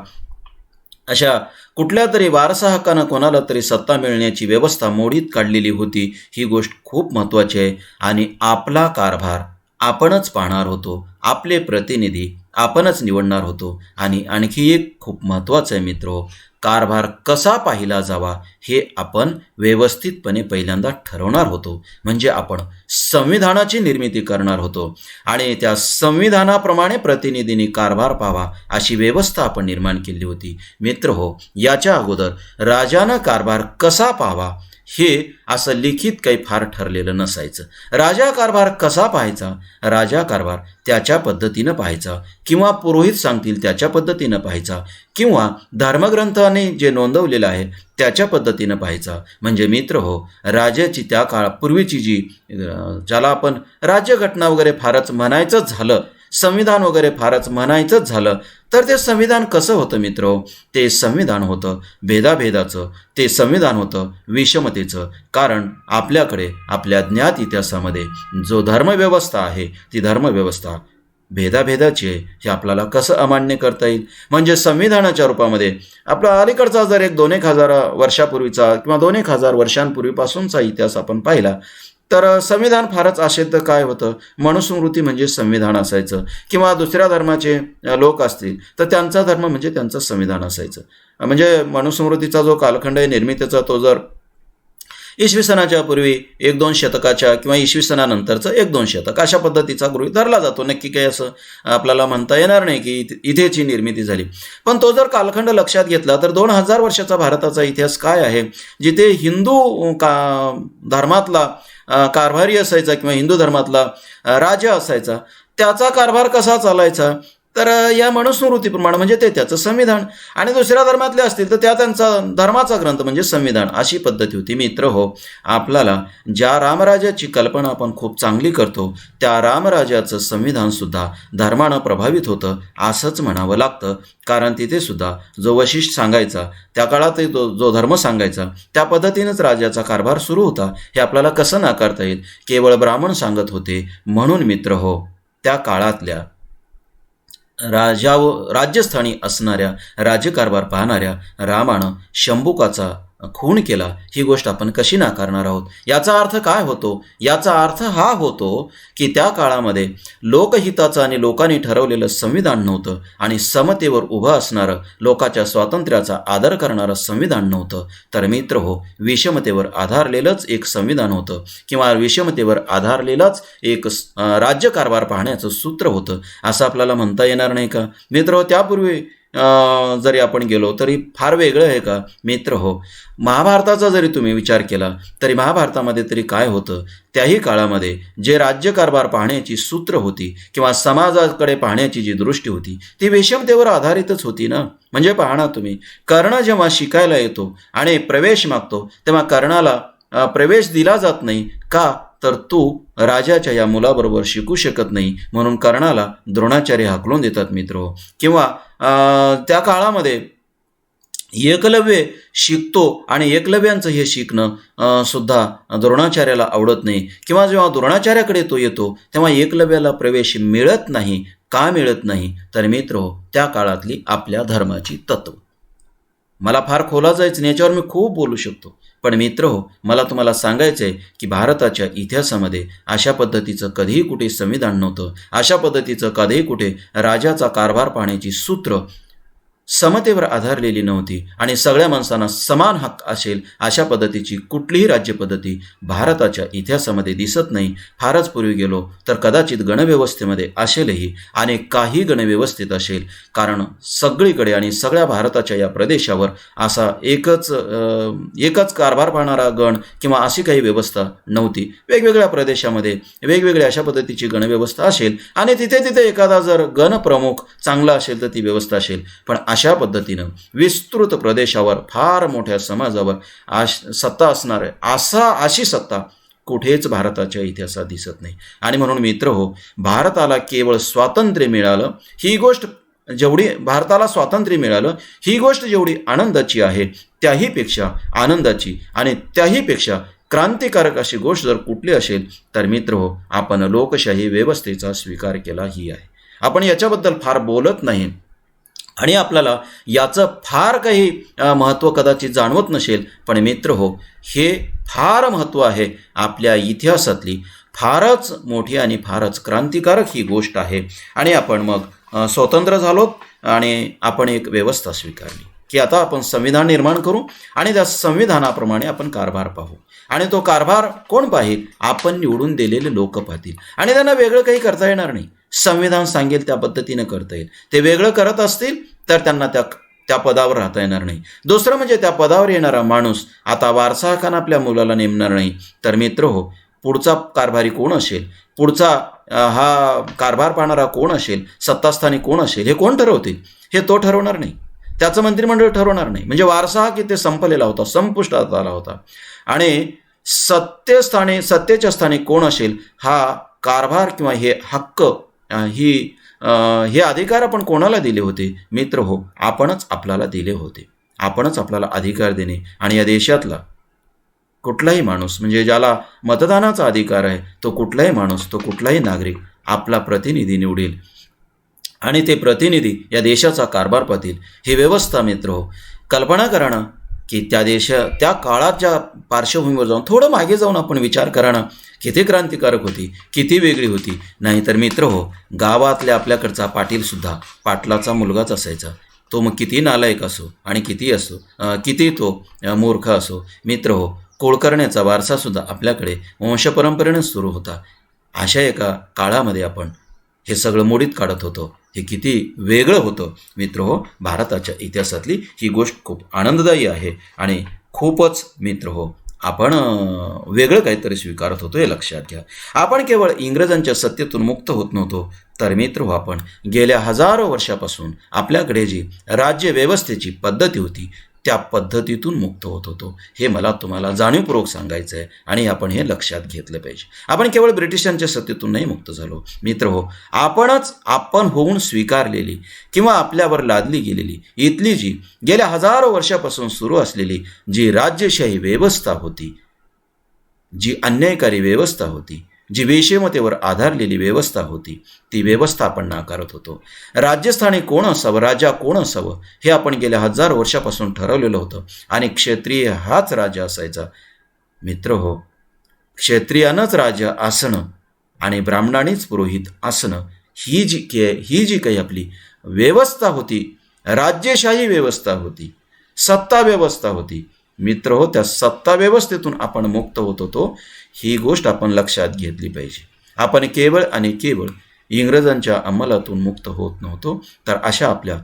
अशा कुठल्या तरी वारसा हक्कानं कोणाला तरी सत्ता मिळण्याची व्यवस्था मोडीत काढलेली होती. ही गोष्ट खूप महत्त्वाची आहे आणि आपला कारभार आपणच पाहणार होतो, आपले प्रतिनिधी आपणच निवडणार होतो. आणि आणखी एक खूप महत्त्वाचं आहे मित्र, कारभार कसा पाहिला जावा हे आपण व्यवस्थितपणे पहिल्यांदा ठरवणार होतो. म्हणजे आपण संविधानाची निर्मिती करणार होतो आणि त्या संविधानाप्रमाणे प्रतिनिधींनी कारभार पाहावा अशी व्यवस्था आपण निर्माण केली होती. मित्र हो, याच्या अगोदर राजानं कारभार कसा पाहावा हे असं लिखित काही फार ठरलेलं नसायचं. राजा कारभार कसा पाहायचा, राजा कारभार त्याच्या पद्धतीनं पाहायचा किंवा पुरोहित सांगतील त्याच्या पद्धतीनं पाहायचा किंवा धर्मग्रंथाने जे नोंदवलेलं आहे त्याच्या पद्धतीनं पाहायचा. म्हणजे मित्र हो, राजाची त्या पूर्वीची जी ज्याला आपण राज्यघटना वगैरे फारच म्हणायचंच झालं, संविधान वगैरे फारच म्हणायचंच झालं तर ते संविधान कसं होतं मित्र? ते संविधान होतं भेदाभेदाचं, ते संविधान होतं विषमतेचं. कारण आपल्याकडे आपल्या ज्ञात इतिहासामध्ये जो धर्मव्यवस्था आहे ती धर्मव्यवस्था भेदाभेदाची आहे. हे आपल्याला कसं अमान्य करता येईल? म्हणजे संविधानाच्या रूपामध्ये आपला अलीकडचा जर एक 2,000 वर्षापूर्वीचा किंवा 2,000 वर्षांपूर्वीपासूनचा इतिहास आपण पाहिला तर संविधान फारच असे तर काय होतं, मनुस्मृती म्हणजे संविधान असायचं किंवा दुसऱ्या धर्माचे लोक असतील तर त्यांचा धर्म म्हणजे त्यांचं संविधान असायचं. म्हणजे मनुस्मृतीचा जो कालखंड आहे निर्मितीचा तो जर इसवी सनाच्या पूर्वी 1-2 शतकाच्या किंवा इसवी सनानंतरचं 1-2 शतक अशा पद्धतीचा गृहीत धरला जातो. नक्की काही असं आपल्याला म्हणता येणार नाही की इथेची निर्मिती झाली. पण तो जर कालखंड लक्षात घेतला तर 2,000 वर्षाचा भारताचा इतिहास काय आहे, जिथे हिंदू धर्मातला कारभारी असायचा किंवा हिंदू धर्मातला राजा असायचा, त्याचा कारभार कसा चालायचा तर या मनुस्मृतीप्रमाणे म्हणजे ते त्याचं संविधान, आणि दुसऱ्या धर्मातले असतील तर त्या त्यांचा धर्माचा ग्रंथ म्हणजे संविधान, अशी पद्धती होती. मित्र हो, आपल्याला ज्या रामराज्याची कल्पना आपण खूप चांगली करतो त्या रामराज्याचं संविधानसुद्धा धर्मानं प्रभावित होतं असंच म्हणावं लागतं. कारण तिथे सुद्धा जो वशिष्ठ सांगायचा त्या काळात जो धर्म सांगायचा त्या पद्धतीनेच राज्याचा कारभार सुरू होता. हे आपल्याला कसं नाकारता येईल? केवळ ब्राह्मण सांगत होते म्हणून मित्र हो, त्या काळातल्या राज्यस्थानी असणाऱ्या राज्यकारभार पाहणाऱ्या रामानं शंभुकाचा खून केला, ही गोष्ट आपण कशी नाकारणार आहोत? याचा अर्थ काय होतो? याचा अर्थ हा होतो की त्या काळामध्ये लोकहिताचं आणि लोकांनी ठरवलेलं संविधान नव्हतं आणि समतेवर उभं असणारं, लोकांच्या स्वातंत्र्याचा आदर करणारं संविधान नव्हतं. तर मित्र हो, विषमतेवर आधारलेलंच एक संविधान होतं किंवा विषमतेवर आधारलेलंच एक राज्यकारभार पाहण्याचं सूत्र होतं असं आपल्याला म्हणता येणार नाही का? मित्र हो, त्यापूर्वी जरी आपण गेलो तरी फार वेगळं आहे का? मित्र हो, महाभारताचा जरी तुम्ही विचार केला तरी महाभारतामध्ये तरी काय होतं? त्याही काळामध्ये जे राज्यकारभार पाहण्याची सूत्र होती किंवा समाजाकडे पाहण्याची जी दृष्टी होती ती विषमतेवर आधारितच होती ना. म्हणजे पाहणार तुम्ही, कर्ण जेव्हा शिकायला येतो आणि प्रवेश मागतो तेव्हा कर्णाला प्रवेश दिला जात नाही का? तर तू राजाच्या या मुलाबरोबर शिकू शकत नाही, म्हणून कर्णाला द्रोणाचार्य हाकलून देतात मित्र. किंवा त्या काळामध्ये एकलव्य शिकतो आणि एकलव्यांचं हे शिकणं सुद्धा द्रोणाचार्याला आवडत नाही. किंवा जेव्हा द्रोणाचार्याकडे तो येतो तेव्हा एकलव्याला प्रवेश मिळत नाही. का मिळत नाही तर मित्र त्या काळातली आपल्या धर्माची तत्व. मला फार खोला जायचं नाही, याच्यावर मी खूप बोलू शकतो, पण मित्र मला तुम्हाला सांगायचं आहे की भारताच्या इतिहासामध्ये अशा पद्धतीचं कधीही कुठे संविधान नव्हतं. अशा पद्धतीचं कधीही कुठे राजाचा कारभार पाहण्याची सूत्र समतेवर आधारलेली नव्हती आणि सगळ्या माणसांना समान हक्क असेल अशा पद्धतीची कुठलीही राज्यपद्धती भारताच्या इतिहासामध्ये दिसत नाही. फारच पूर्वी गेलो तर कदाचित गणव्यवस्थेमध्ये असेलही आणि काही गणव्यवस्थेत असेल, कारण सगळीकडे आणि सगळ्या भारताच्या या प्रदेशावर असा एकच कारभार पाहणारा गण किंवा अशी काही व्यवस्था नव्हती. वेगवेगळ्या प्रदेशामध्ये वेगवेगळ्या अशा पद्धतीची गणव्यवस्था असेल आणि तिथे तिथे एखादा जर गणप्रमुख चांगला असेल तर ती व्यवस्था असेल, पण अशा पद्धतीनं विस्तृत प्रदेशावर फार मोठ्या समाजावर सत्ता असणार आहे अशी सत्ता कुठेच भारताच्या इतिहासात दिसत नाही. आणि म्हणून मित्र भारताला केवळ स्वातंत्र्य मिळालं ही गोष्ट ही गोष्ट जेवढी आनंदाची आहे त्याहीपेक्षा आनंदाची आणि त्याहीपेक्षा क्रांतिकारक अशी गोष्ट जर कुठली असेल तर मित्र आपण लोकशाही व्यवस्थेचा स्वीकार केला ही आहे. आपण याच्याबद्दल फार बोलत नाही आणि आपल्याला याचं फार काही महत्त्व कदाचित जाणवत नसेल, पण मित्र हे फार महत्त्व आहे. आपल्या इतिहासातली फारच मोठी आणि फारच क्रांतिकारक ही गोष्ट आहे. आणि आपण मग स्वतंत्र झालो आणि आपण एक व्यवस्था स्वीकारली की आता आपण संविधान निर्माण करू आणि त्या संविधानाप्रमाणे आपण कारभार पाहू. आणि तो कारभार कोण पाहिल? आपण निवडून दिलेले लोक पाहतील आणि त्यांना वेगळं काही करता येणार नाही. संविधान सांगेल त्या पद्धतीनं करता येईल. ते वेगळं करत असतील तर त्यांना त्या पदावर राहता येणार नाही. दुसरं म्हणजे त्या पदावर येणारा माणूस आता वारसा हक्कानं आपल्या मुलाला नेमणार नाही. तर मित्र पुढचा कारभारी कोण असेल, पुढचा हा कारभार पाहणारा कोण असेल, सत्तास्थानी कोण असेल, हे कोण ठरवतील? हे तो ठरवणार नाही, त्याचं मंत्रिमंडळ ठरवणार नाही. म्हणजे वारसा हक्क इथे संपलेला होता, संपुष्टात आला होता. आणि सत्तेच्या स्थानी कोण असेल हा कारभार किंवा हे हक्क हे अधिकार आपण कोणाला दिले होते? मित्र आपणच आपल्याला दिले होते. आपणच आपल्याला अधिकार देणे आणि या देशातला कुठलाही माणूस म्हणजे ज्याला मतदानाचा अधिकार आहे तो कुठलाही माणूस, तो कुठलाही नागरिक आपला प्रतिनिधी निवडेल आणि ते प्रतिनिधी या देशाचा कारभार पाहतील. ही व्यवस्था मित्र कल्पना करा ना की त्या काळाच्या पार्श्वभूमीवर जाऊन थोडं मागे जाऊन आपण विचार करा ना, किती क्रांतिकारक होती, किती वेगळी होती. नाहीतर मित्र गावातल्या आपल्याकडचा पाटीलसुद्धा पाटलाचा मुलगाच असायचा. तो मग किती नालायक असो आणि किती तो मूर्ख असो. मित्र कुळकर्ण्याचा वारसासुद्धा आपल्याकडे वंशपरंपरेनं सुरू होता. अशा एका काळामध्ये आपण हे सगळं मोडीत काढत होतो. हे किती वेगळं होतं मित्र भारताच्या इतिहासातली ही गोष्ट खूप आनंददायी आहे आणि खूपच मित्र आपण वेगळं काहीतरी स्वीकारत होतो हे लक्षात घ्या. आपण केवळ इंग्रजांच्या सत्तेतून मुक्त होत नव्हतो, तर मित्र आपण गेल्या हजारो वर्षापासून आपल्याकडे जी राज्यव्यवस्थेची पद्धती होती त्या पद्धतीतून मुक्त होत होतो. हे मला तुम्हाला जाणीवपूर्वक सांगायचं आहे आणि आपण हे लक्षात घेतलं पाहिजे. आपण केवळ ब्रिटिशांच्या सत्तेतून नाही मुक्त झालो मित्र आपण होऊन स्वीकारलेली किंवा आपल्यावर लादली गेलेली इथली जी गेल्या हजारो वर्षापासून सुरू असलेली जी राज्यशाही व्यवस्था होती, जी अन्यायकारी व्यवस्था होती, जी विषमतेवर आधारलेली व्यवस्था होती, ती व्यवस्था आपण नाकारत होतो. राज्यस्थानी कोण असावं, राजा कोण असावं हे आपण गेल्या 1000 वर्षापासून ठरवलेलं होतं आणि क्षत्रिय हाच राजा असायचा. मित्र क्षत्रियानंच राजा असणं आणि ब्राह्मणानेच पुरोहित असणं ही जी काही आपली व्यवस्था होती, राज्यशाही व्यवस्था होती, सत्ता व्यवस्था होती मित्र त्या सत्ता व्यवस्थेतून आपण मुक्त होत होतो. ही गोष्ट आपण लक्षात घेतली पाहिजे. आपण केवळ आणि केवळ इंग्रजांच्या अंमलातून मुक्त होत नव्हतो, तर अशा आपल्या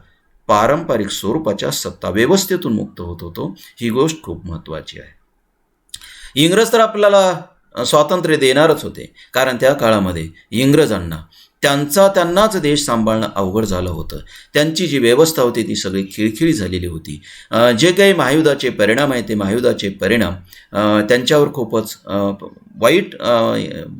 पारंपरिक स्वरूपाच्या सत्ता व्यवस्थेतून मुक्त होत होतो. ही गोष्ट खूप महत्त्वाची आहे. इंग्रज तर आपल्याला स्वातंत्र्य देणारच होते, कारण त्या काळामध्ये इंग्रजांना त्यांनाच देश सांभाळणं अवघड झालं होतं. त्यांची जी व्यवस्था होती ती सगळी खिळखिळी झालेली होती. जे काही महायुद्धाचे परिणाम आहे ते महायुद्धाचे परिणाम त्यांच्यावर खूपच वाईट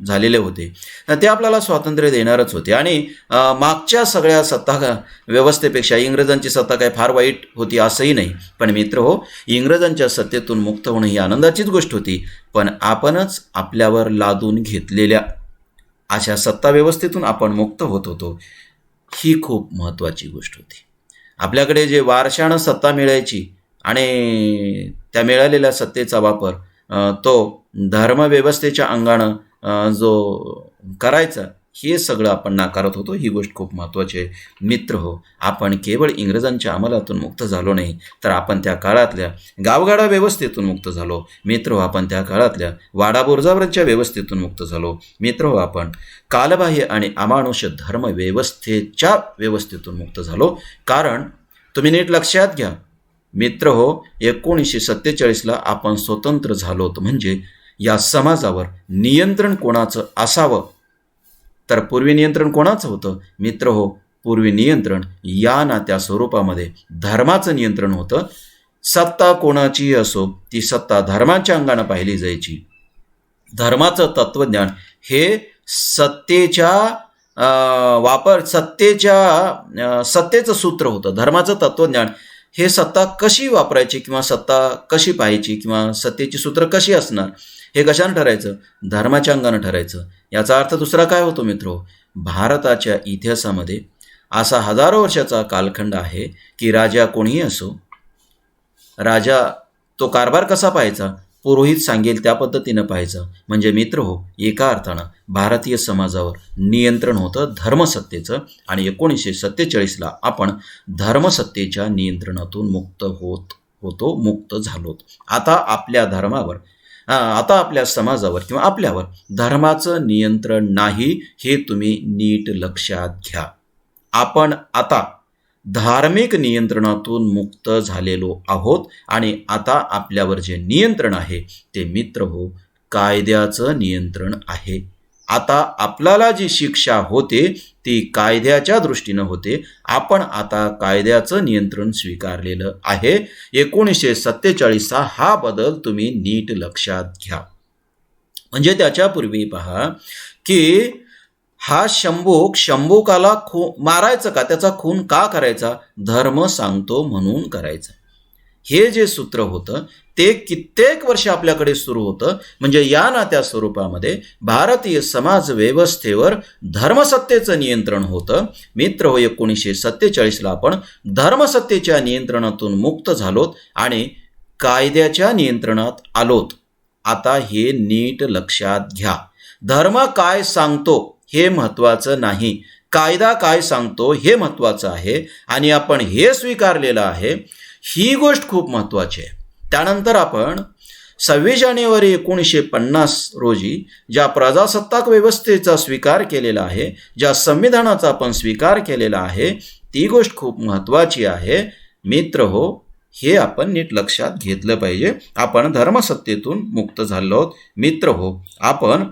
झालेले होते. ते आपल्याला स्वातंत्र्य देणारच होते आणि मागच्या सगळ्या सत्ता व्यवस्थेपेक्षा इंग्रजांची सत्ता काय फार वाईट होती असंही नाही. पण मित्र हो, इंग्रजांच्या सत्तेतून मुक्त होणं ही आनंदाचीच गोष्ट होती. पण आपणच आपल्यावर लादून घेतलेल्या अशा सत्ता व्यवस्थेतून आपण मुक्त होत होतो, ही खूप महत्त्वाची गोष्ट होती. आपल्याकडे जे वारशानं सत्ता मिळायची आणि त्या मिळालेल्या सत्तेचा वापर तो धर्मव्यवस्थेच्या अंगानं जो करायचा, हे सगळं आपण नाकारत होतो. ही गोष्ट खूप महत्त्वाची आहे. मित्र हो, आपण केवळ इंग्रजांच्या अंमलातून मुक्त झालो नाही, तर आपण त्या काळातल्या गावगाडा व्यवस्थेतून मुक्त झालो. मित्र हो, आपण त्या काळातल्या वाडाबोर्जावरच्या व्यवस्थेतून मुक्त झालो. मित्र हो, आपण कालबाह्य आणि अमानुष धर्मव्यवस्थेच्या व्यवस्थेतून मुक्त झालो. कारण तुम्ही नीट लक्षात घ्या मित्र हो, 1947ला आपण स्वतंत्र झालोत. म्हणजे या समाजावर नियंत्रण कोणाचं असावं, तर पूर्वी नियंत्रण कोणाचं होतं मित्र हो? पूर्वी नियंत्रण या ना त्या स्वरूपामध्ये धर्माचं नियंत्रण होतं. सत्ता कोणाचीही असो, ती सत्ता धर्माच्या अंगानं पाहिली जायची. धर्माचं तत्त्वज्ञान हे सत्तेचं सूत्र होतं. धर्माचं तत्त्वज्ञान हे सत्ता कशी वापरायची किंवा सत्ता कशी पाहायची किंवा सत्तेची सूत्र कशी असणार, हे कशानं ठरायचं? धर्माच्या अंगानं ठरायचं. याचा अर्थ दुसरा काय होतो मित्रो? भारताच्या इतिहासामध्ये असा हजारो वर्षाचा कालखंड आहे की राजा कोणीही असो, राजा तो कारभार कसा पाहायचा? पुरोहित सांगेल त्या पद्धतीनं पाहायचं. म्हणजे मित्र हो, एका अर्थानं भारतीय समाजावर नियंत्रण होतं धर्मसत्तेचं आणि 1947ला आपण धर्मसत्तेच्या नियंत्रणातून मुक्त मुक्त झालोत. आता आपल्या समाजावर किंवा आपल्यावर धर्माचं नियंत्रण नाही, हे तुम्ही नीट लक्षात घ्या. आपण आता धार्मिक नियंत्रणातून मुक्त झालेलो आहोत आणि आता आपल्यावर जे नियंत्रण आहे ते मित्र हो, कायद्याचं नियंत्रण आहे. आता आपल्याला जी शिक्षा होते ती कायद्याच्या दृष्टीनं होते. आपण आता कायद्याचं नियंत्रण स्वीकारलेलं आहे. 1947चा हा बदल तुम्ही नीट लक्षात घ्या. म्हणजे त्याच्यापूर्वी पहा की हा शंभूकाला मारायचं का? त्याचा खून का करायचा? धर्म सांगतो म्हणून करायचा. हे जे सूत्र होतं ते कित्येक वर्ष आपल्याकडे सुरू होतं. म्हणजे या ना त्या स्वरूपामध्ये भारतीय समाज व्यवस्थेवर धर्मसत्तेचं नियंत्रण होतं. मित्र हो, 1947ला आपण धर्मसत्तेच्या नियंत्रणातून मुक्त झालोत आणि कायद्याच्या नियंत्रणात आलोत. आता हे नीट लक्षात घ्या. धर्म काय सांगतो हे महत्त्वाचं नाही, कायदा काय सांगतो हे महत्त्वाचं आहे आणि आपण हे स्वीकारलेलं आहे. ही गोष्ट खूप महत्त्वाची आहे. त्यानंतर आपण 26 जानेवारी 1950 रोजी ज्या प्रजासत्ताक व्यवस्थेचा स्वीकार केलेला आहे, ज्या संविधानाचा आपण स्वीकार केलेला आहे, ती गोष्ट खूप महत्त्वाची आहे. मित्र हो, हे आपण नीट लक्षात घेतलं पाहिजे. आपण धर्मसत्तेतून मुक्त झालो आहोत. मित्र हो, आपण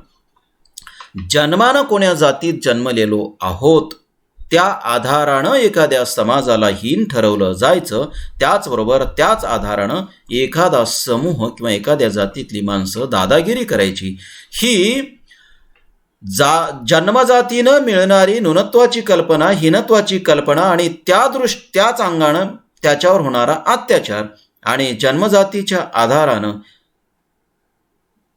जन्मानं कोण्या जातीत जन्मलेलो आहोत त्या आधारानं एखाद्या समाजाला हीन ठरवलं जायचं. त्याचबरोबर त्याच आधारानं एखादा समूह किंवा एखाद्या जातीतली माणसं दादागिरी करायची. ही जन्मजातीनं मिळणारी न्यूनत्वाची कल्पना, हीनत्वाची कल्पना आणि त्याच अंगानं त्याच्यावर होणारा अत्याचार आणि जन्मजातीच्या आधारानं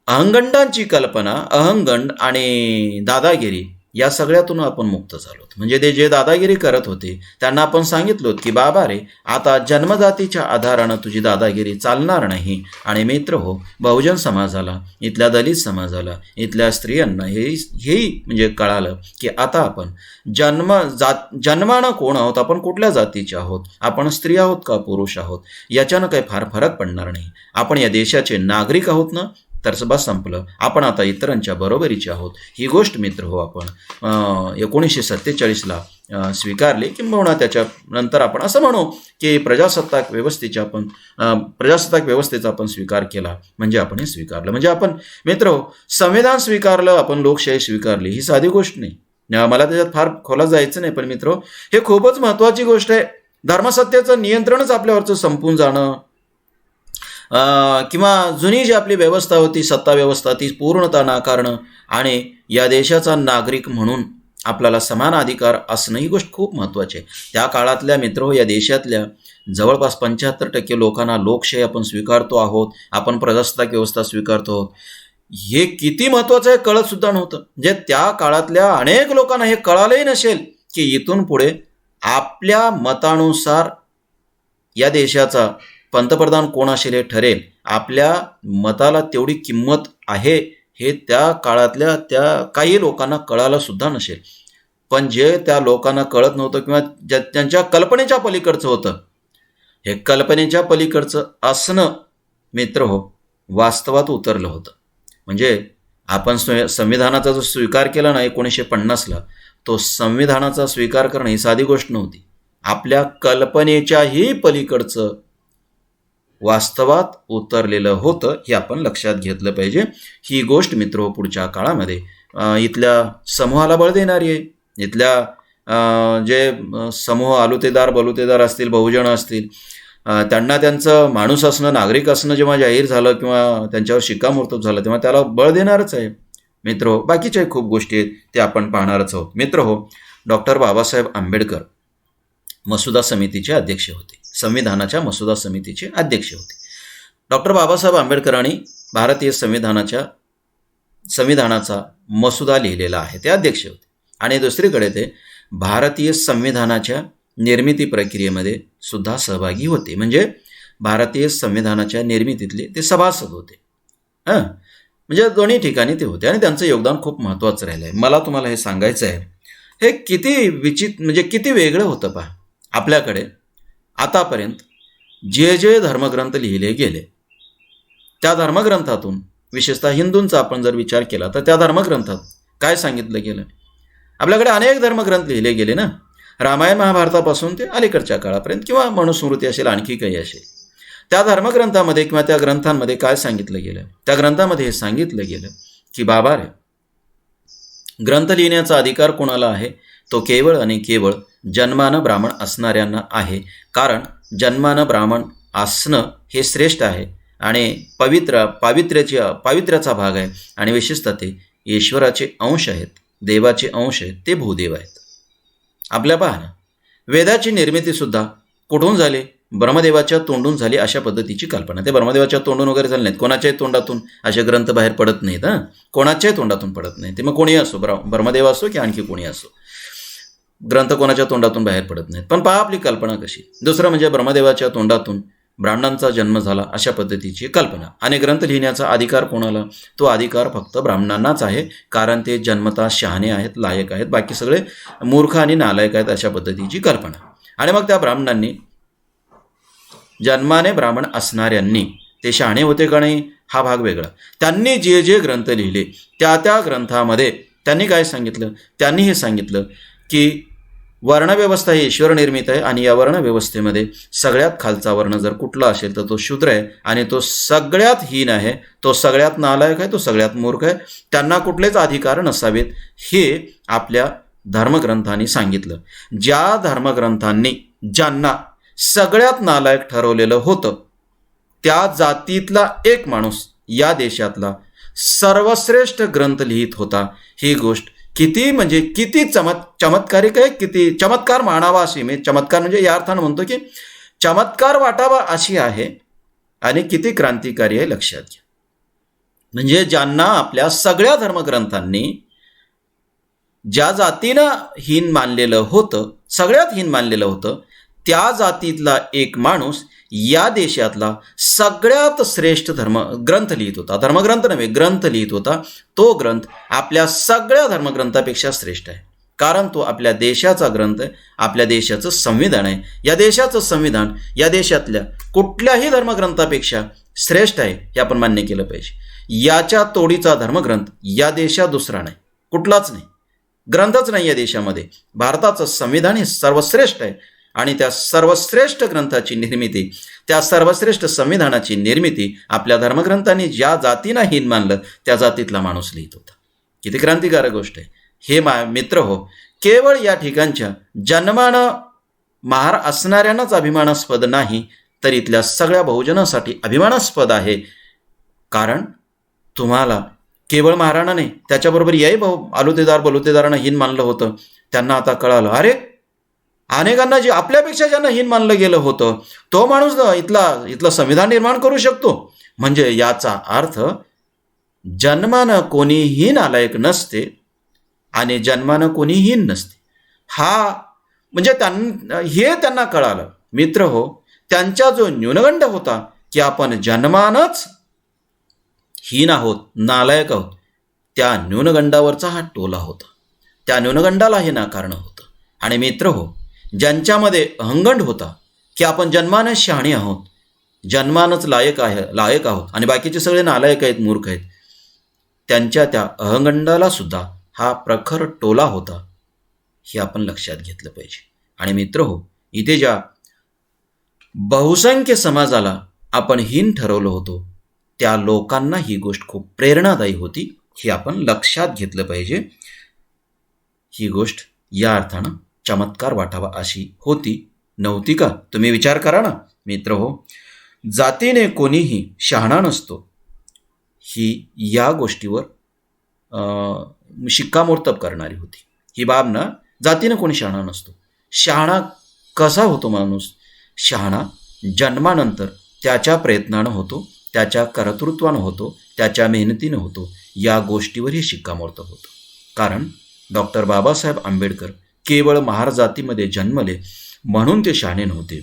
अहंगंडांची कल्पना, अहंगंड आणि दादागिरी, या सगळ्यातून आपण मुक्त झालो. म्हणजे ते जे दादागिरी करत होते त्यांना आपण सांगितलं की बाबा रे, आता जन्मजातीच्या आधारानं तुझी दादागिरी चालणार नाही. आणि मित्र हो, बहुजन समाजाला, इथल्या दलित समाजाला, इथल्या स्त्रियांना हेही म्हणजे कळालं की आता आपण जन्मानं कोण आहोत, आपण कुठल्या जातीचे आहोत, आपण स्त्री आहोत का पुरुष आहोत, याच्यानं काही फार फरक पडणार नाही. आपण या देशाचे नागरिक आहोत ना, तर बस संपलं. आपण आता इतरांच्या बरोबरीचे आहोत. ही गोष्ट मित्र हो आपण 1947ला स्वीकारली. किंबहुना त्याच्यानंतर आपण असं म्हणू की प्रजासत्ताक व्यवस्थेचा आपण स्वीकार केला. म्हणजे आपण हे स्वीकारलं. म्हणजे आपण मित्र हो, संविधान स्वीकारलं, आपण लोकशाही स्वीकारली. ही साधी गोष्ट नाही. मला त्याच्यात फार खोलात जायचं नाही, पण मित्र हे खूपच महत्त्वाची गोष्ट आहे. धर्मसत्तेचं नियंत्रणच आपल्यावरचं संपून जाणं, किंवा जुनी जी आपली व्यवस्था होती, सत्ता व्यवस्था, ती पूर्णतः नाकारणं आणि या देशाचा नागरिक म्हणून आपल्याला समान अधिकार असणं ही गोष्ट खूप महत्त्वाची आहे. त्या काळातल्या मित्र या देशातल्या जवळपास 75% लोकांना लोकशाही आपण स्वीकारतो आहोत, आपण प्रजासत्ताक व्यवस्था स्वीकारतो आहोत. हे किती महत्त्वाचं आहे कळत सुद्धा नव्हतं. म्हणजे त्या काळातल्या अनेक लोकांना हे कळालंही नसेल की इथून पुढे आपल्या मतानुसार या देशाचा पंतप्रधान कोण असेल हे ठरेल. आपल्या मताला तेवढी किंमत आहे हे त्या काळातल्या त्या काही लोकांना कळालं सुद्धा नसेल. पण जे त्या लोकांना कळत नव्हतं किंवा त्यांच्या कल्पनेच्या पलीकडचं होतं, हे कल्पनेच्या पलीकडचं असणं मित्र वास्तवात उतरलं होतं. म्हणजे आपण संविधानाचा जो स्वीकार केला ना 1950ला, तो संविधानाचा स्वीकार करणं ही साधी गोष्ट नव्हती. आपल्या कल्पनेच्याही पलीकडचं वास्तवात उतरलेलं होतं, हे आपण लक्षात घेतलं पाहिजे. ही गोष्ट मित्र पुढच्या काळामध्ये इथल्या समूहाला बळ देणारी आहे. इथल्या जे समूह आलुतेदार बलुतेदार असतील, बहुजन असतील, त्यांना त्यांचं माणूस असणं, नागरिक असणं जेव्हा जाहीर झालं किंवा त्यांच्यावर शिक्कामोर्तब झालं, तेव्हा त्याला बळ देणारच आहे मित्र. बाकीच्या खूप गोष्टी आहेत ते आपण पाहणारच आहोत. मित्र डॉक्टर बाबासाहेब आंबेडकर मसुदा समितीचे अध्यक्ष होते, संविधानाच्या मसुदा समितीचे अध्यक्ष होते. डॉक्टर बाबासाहेब आंबेडकरांनी भारतीय संविधानाचा मसुदा लिहिलेला आहे, ते अध्यक्ष होते. आणि दुसरीकडे ते भारतीय संविधानाच्या निर्मिती प्रक्रियेमध्ये सुद्धा सहभागी होते. म्हणजे भारतीय संविधानाच्या निर्मितीतले ते सभासद होते. म्हणजे दोन्ही ठिकाणी ते होते आणि त्यांचं योगदान खूप महत्त्वाचं राहिलं आहे. मला तुम्हाला हे सांगायचं आहे, हे किती म्हणजे किती वेगळं होतं पहा. आपल्याकडे आतापर्यंत जे धर्मग्रंथ लिहिले गेले, त्या धर्मग्रंथातून विशेषतः हिंदूंचा आपण जर विचार केला तर त्या धर्मग्रंथात काय सांगितलं गेलं. आपल्याकडे अनेक धर्मग्रंथ लिहिले गेले ना, रामायण महाभारतापासून ते अलीकडच्या काळापर्यंत, किंवा मनुस्मृती असेल, आणखी काही असेल. त्या धर्मग्रंथामध्ये किंवा त्या ग्रंथांमध्ये काय सांगितलं गेलं, त्या ग्रंथामध्ये हे सांगितलं गेलं की बाबा रे, ग्रंथ लिहिण्याचा अधिकार कोणाला आहे, तो केवळ आणि केवळ जन्मानं ब्राह्मण असणाऱ्यांना आहे. कारण जन्मानं ब्राह्मण असणं हे श्रेष्ठ आहे आणि पावित्र्याचा भाग आहे आणि विशेषतः ते ईश्वराचे अंश आहेत, देवाचे अंश आहेत, ते भूदेव आहेत. आपल्या पहा ना, वेदाची निर्मितीसुद्धा कुठून झाली, ब्रह्मदेवाच्या तोंडून झाली अशा पद्धतीची कल्पना. ते ब्रह्मदेवाच्या तोंडून वगैरे झाले नाहीत, कोणाच्याही तोंडातून असे ग्रंथ बाहेर पडत नाहीत. कोणाच्याही तोंडातून पडत नाही. ते मग कोणी असो, ब्रह्मदेव असो की आणखी कोणी असो, ग्रंथ कोणाच्या तोंडातून बाहेर पडत नाहीत. पण पहा आपली कल्पना कशी. दुसरं म्हणजे ब्रह्मदेवाच्या तोंडातून ब्राह्मणांचा जन्म झाला अशा पद्धतीची कल्पना. आणि ग्रंथ लिहिण्याचा अधिकार कोणाला, तो अधिकार फक्त ब्राह्मणांनाच आहे. कारण ते जन्मतः शहाणे आहेत, लायक आहेत, बाकी सगळे मूर्ख आणि नालायक आहेत अशा पद्धतीची कल्पना. आणि मग त्या ब्राह्मणांनी, जन्माने ब्राह्मण असणाऱ्यांनी, ते शहाणे होते का नाही हा भाग वेगळा, त्यांनी जे ग्रंथ लिहिले त्या ग्रंथामध्ये त्यांनी काय सांगितलं, त्यांनी हे सांगितलं की वर्णव्यवस्था ही ईश्वर निर्मित आहे आणि या वर्णव्यवस्थेमध्ये सगळ्यात खालचा वर्ण जर कुठला असेल तर तो शूद्र आहे आणि तो सगळ्यात हीन आहे, तो सगळ्यात नालायक आहे, तो सगळ्यात मूर्ख आहे, त्यांना कुठलेच अधिकार नसावेत, हे आपल्या धर्मग्रंथांनी सांगितलं. ज्या धर्मग्रंथांनी ज्यांना सगळ्यात नालायक ठरवलेलं होतं, त्या जातीतला एक माणूस या देशातला सर्वश्रेष्ठ ग्रंथ लिहित होता. ही गोष्ट किती म्हणजे किती चमत्कारिक आहे, किती चमत्कार मानावा अशी, मी चमत्कार म्हणजे या अर्थानं म्हणतो की चमत्कार वाटावा अशी आहे आणि किती क्रांतिकारी आहे लक्षात घ्या. म्हणजे ज्यांना आपल्या सगळ्या धर्मग्रंथांनी ज्या जातीनं हीन मानलेलं होतं, सगळ्यात हीन मानलेलं होतं, त्या जातीतला एक माणूस या देशातला सगळ्यात श्रेष्ठ ग्रंथ लिहित होता. धर्मग्रंथ नव्हे, ग्रंथ लिहित होता. तो ग्रंथ आपल्या सगळ्या धर्मग्रंथापेक्षा श्रेष्ठ आहे. कारण तो आपल्या देशाचा ग्रंथ आहे, आपल्या देशाचं संविधान आहे. या देशाचं संविधान या देशातल्या कुठल्याही धर्मग्रंथापेक्षा श्रेष्ठ आहे, हे आपण मान्य केलं पाहिजे. याच्या तोडीचा धर्मग्रंथ या देशात दुसरा नाही, कुठलाच नाही, ग्रंथच नाही या देशामध्ये. भारताचं संविधान हे सर्वश्रेष्ठ आहे आणि त्या सर्वश्रेष्ठ ग्रंथाची निर्मिती, त्या सर्वश्रेष्ठ संविधानाची निर्मिती आपल्या धर्मग्रंथांनी ज्या जातीनं हीन मानलं त्या जातीतला माणूस लिहित होता. किती क्रांतिकारक गोष्ट आहे. हे मित्र हो, केवळ या ठिकाणच्या जन्मानं महार असणाऱ्यांनाच अभिमानास्पद नाही, तर इथल्या सगळ्या बहुजनासाठी अभिमानास्पद आहे. कारण तुम्हाला केवळ महाराणा नाही, त्याच्याबरोबर याही आलुतेदार बलुतेदारांना हीन मानलं होतं. त्यांना आता कळालं, अरे अनेकांना जे आपल्यापेक्षा ज्यांना हीन मानलं गेलं होतं, तो माणूस इथलं संविधान निर्माण करू शकतो. म्हणजे याचा अर्थ जन्मानं कोणीही नालायक नसते आणि जन्मानं कोणी हीन नसते. म्हणजे हे त्यांना कळालं. मित्र हो, त्यांचा जो न्यूनगंड होता की आपण जन्मानच हीन आहोत, नालायक आहोत, त्या न्यूनगंडावरचा हा टोला होता. त्या न्यूनगंडाला हे नाकारणं होतं. आणि मित्र हो, ज्यांच्यामध्ये अहंगंड होता की आपण जन्मानच शहाणे आहोत, जन्मानच लायक आहोत आणि बाकीचे सगळे नालायक आहेत, मूर्ख आहेत, त्यांच्या त्या अहंगंडाला सुद्धा हा प्रखर टोला होता, हे आपण लक्षात घेतलं पाहिजे. आणि मित्र हो, इथे ज्या बहुसंख्य समाजाला आपण हीन ठरवलं होतो, त्या लोकांना ही गोष्ट खूप प्रेरणादायी होती, हे आपण लक्षात घेतलं पाहिजे. ही गोष्ट या अर्थानं चमत्कार वाटावा अशी होती, नव्हती का? तुम्ही विचार करा ना मित्र हो. जातीने कोणीही शहाणा नसतो, ही या गोष्टीवर शिक्कामोर्तब करणारी होती. ही बाब ना, जातीने कोणी शहाणा नसतो. शहाणा कसा होतो माणूस? शहाणा जन्मानंतर त्याच्या प्रयत्नानं होतो, त्याच्या कर्तृत्वानं होतो, त्याच्या मेहनतीनं होतो. या गोष्टीवर हे शिक्कामोर्तब होतं. कारण डॉक्टर बाबासाहेब आंबेडकर केवळ महार जातीमध्ये जन्मले म्हणून ते शहाणे नव्हते,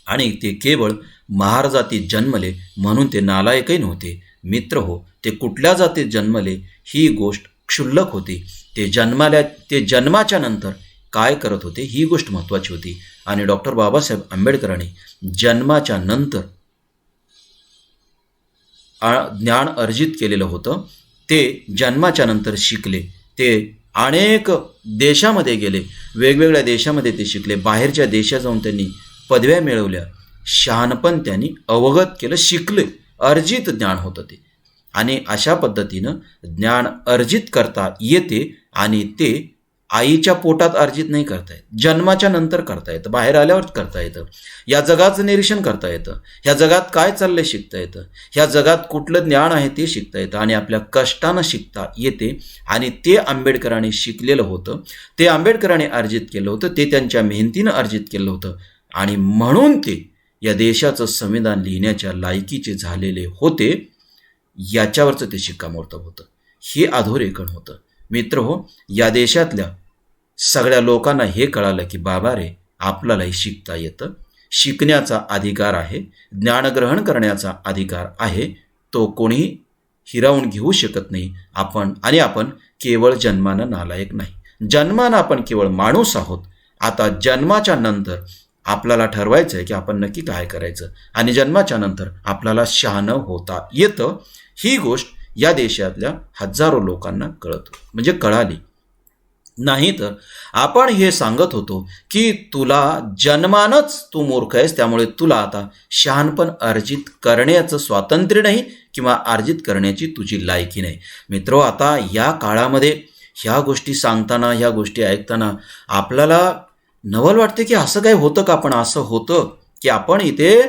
आणि ते केवळ महार जातीत जन्मले म्हणून ते नालायकही नव्हते. मित्र हो, ते कुठल्या जातीत जन्मले ही गोष्ट क्षुल्लक होती. ते जन्माच्या नंतर काय करत होते ही गोष्ट महत्त्वाची होती. आणि डॉक्टर बाबासाहेब आंबेडकरांनी जन्माच्या नंतर ज्ञान अर्जित केलेलं होतं. ते जन्माच्या नंतर शिकले, ते अनेक देशामध्ये गेले, वेगवेगळ्या देशामध्ये ते शिकले, बाहेरच्या देशात जाऊन त्यांनी पदव्या मिळवल्या, शहाणपण त्यांनी अवगत केलं, शिकले, अर्जित ज्ञान होतं ते. आणि अशा पद्धतीनं ज्ञान अर्जित करता येते, आणि ते आईच्या पोटात अर्जित नाही करता येत, जन्माच्या नंतर करता येतं, बाहेर आल्यावर करता येतं. या जगाचं निरीक्षण करता येतं, ह्या जगात काय चाललंय शिकता येतं, ह्या जगात कुठलं ज्ञान आहे ते शिकता येतं, आणि आपल्या कष्टानं शिकता येते. आणि ते आंबेडकरांनी शिकलेलं होतं, ते आंबेडकरांनी अर्जित केलं होतं, ते त्यांच्या मेहनतीनं अर्जित केलं होतं, आणि म्हणून ते या देशाचं संविधान लिहिण्याच्या लायकीचे झालेले होते. याच्यावरचं ते शिक्कामोर्तब होतं, हे अधोरेखन होतं. मित्र हो, या देशातल्या सगळ्या लोकांना हे कळालं की बाबा रे, आपल्यालाही शिकता येतं, शिकण्याचा अधिकार आहे, ज्ञानग्रहण करण्याचा अधिकार आहे, तो कोणीही हिरावून घेऊ शकत नाही. आपण केवळ जन्मानं नालायक नाही, जन्मानं आपण केवळ माणूस आहोत. आता जन्माच्या नंतर आपल्याला ठरवायचं आहे की आपण नक्की काय करायचं, आणि जन्माच्या नंतर आपल्याला शहाणं होता येतं. ही गोष्ट या देशातल्या हजारो लोकांना कळाली. नाही तर आपण हे सांगत होतो की तुला जन्मानच तू मूर्ख आहेस, त्यामुळे तुला आता शहाणपण अर्जित करण्याचं स्वातंत्र्य नाही किंवा अर्जित करण्याची तुझी लायकी नाही. मित्रो, आता या काळामध्ये ह्या गोष्टी सांगताना, ह्या गोष्टी ऐकताना आपल्याला नवल वाटते की असं काही होतं का? पण असं होतं की आपण इथे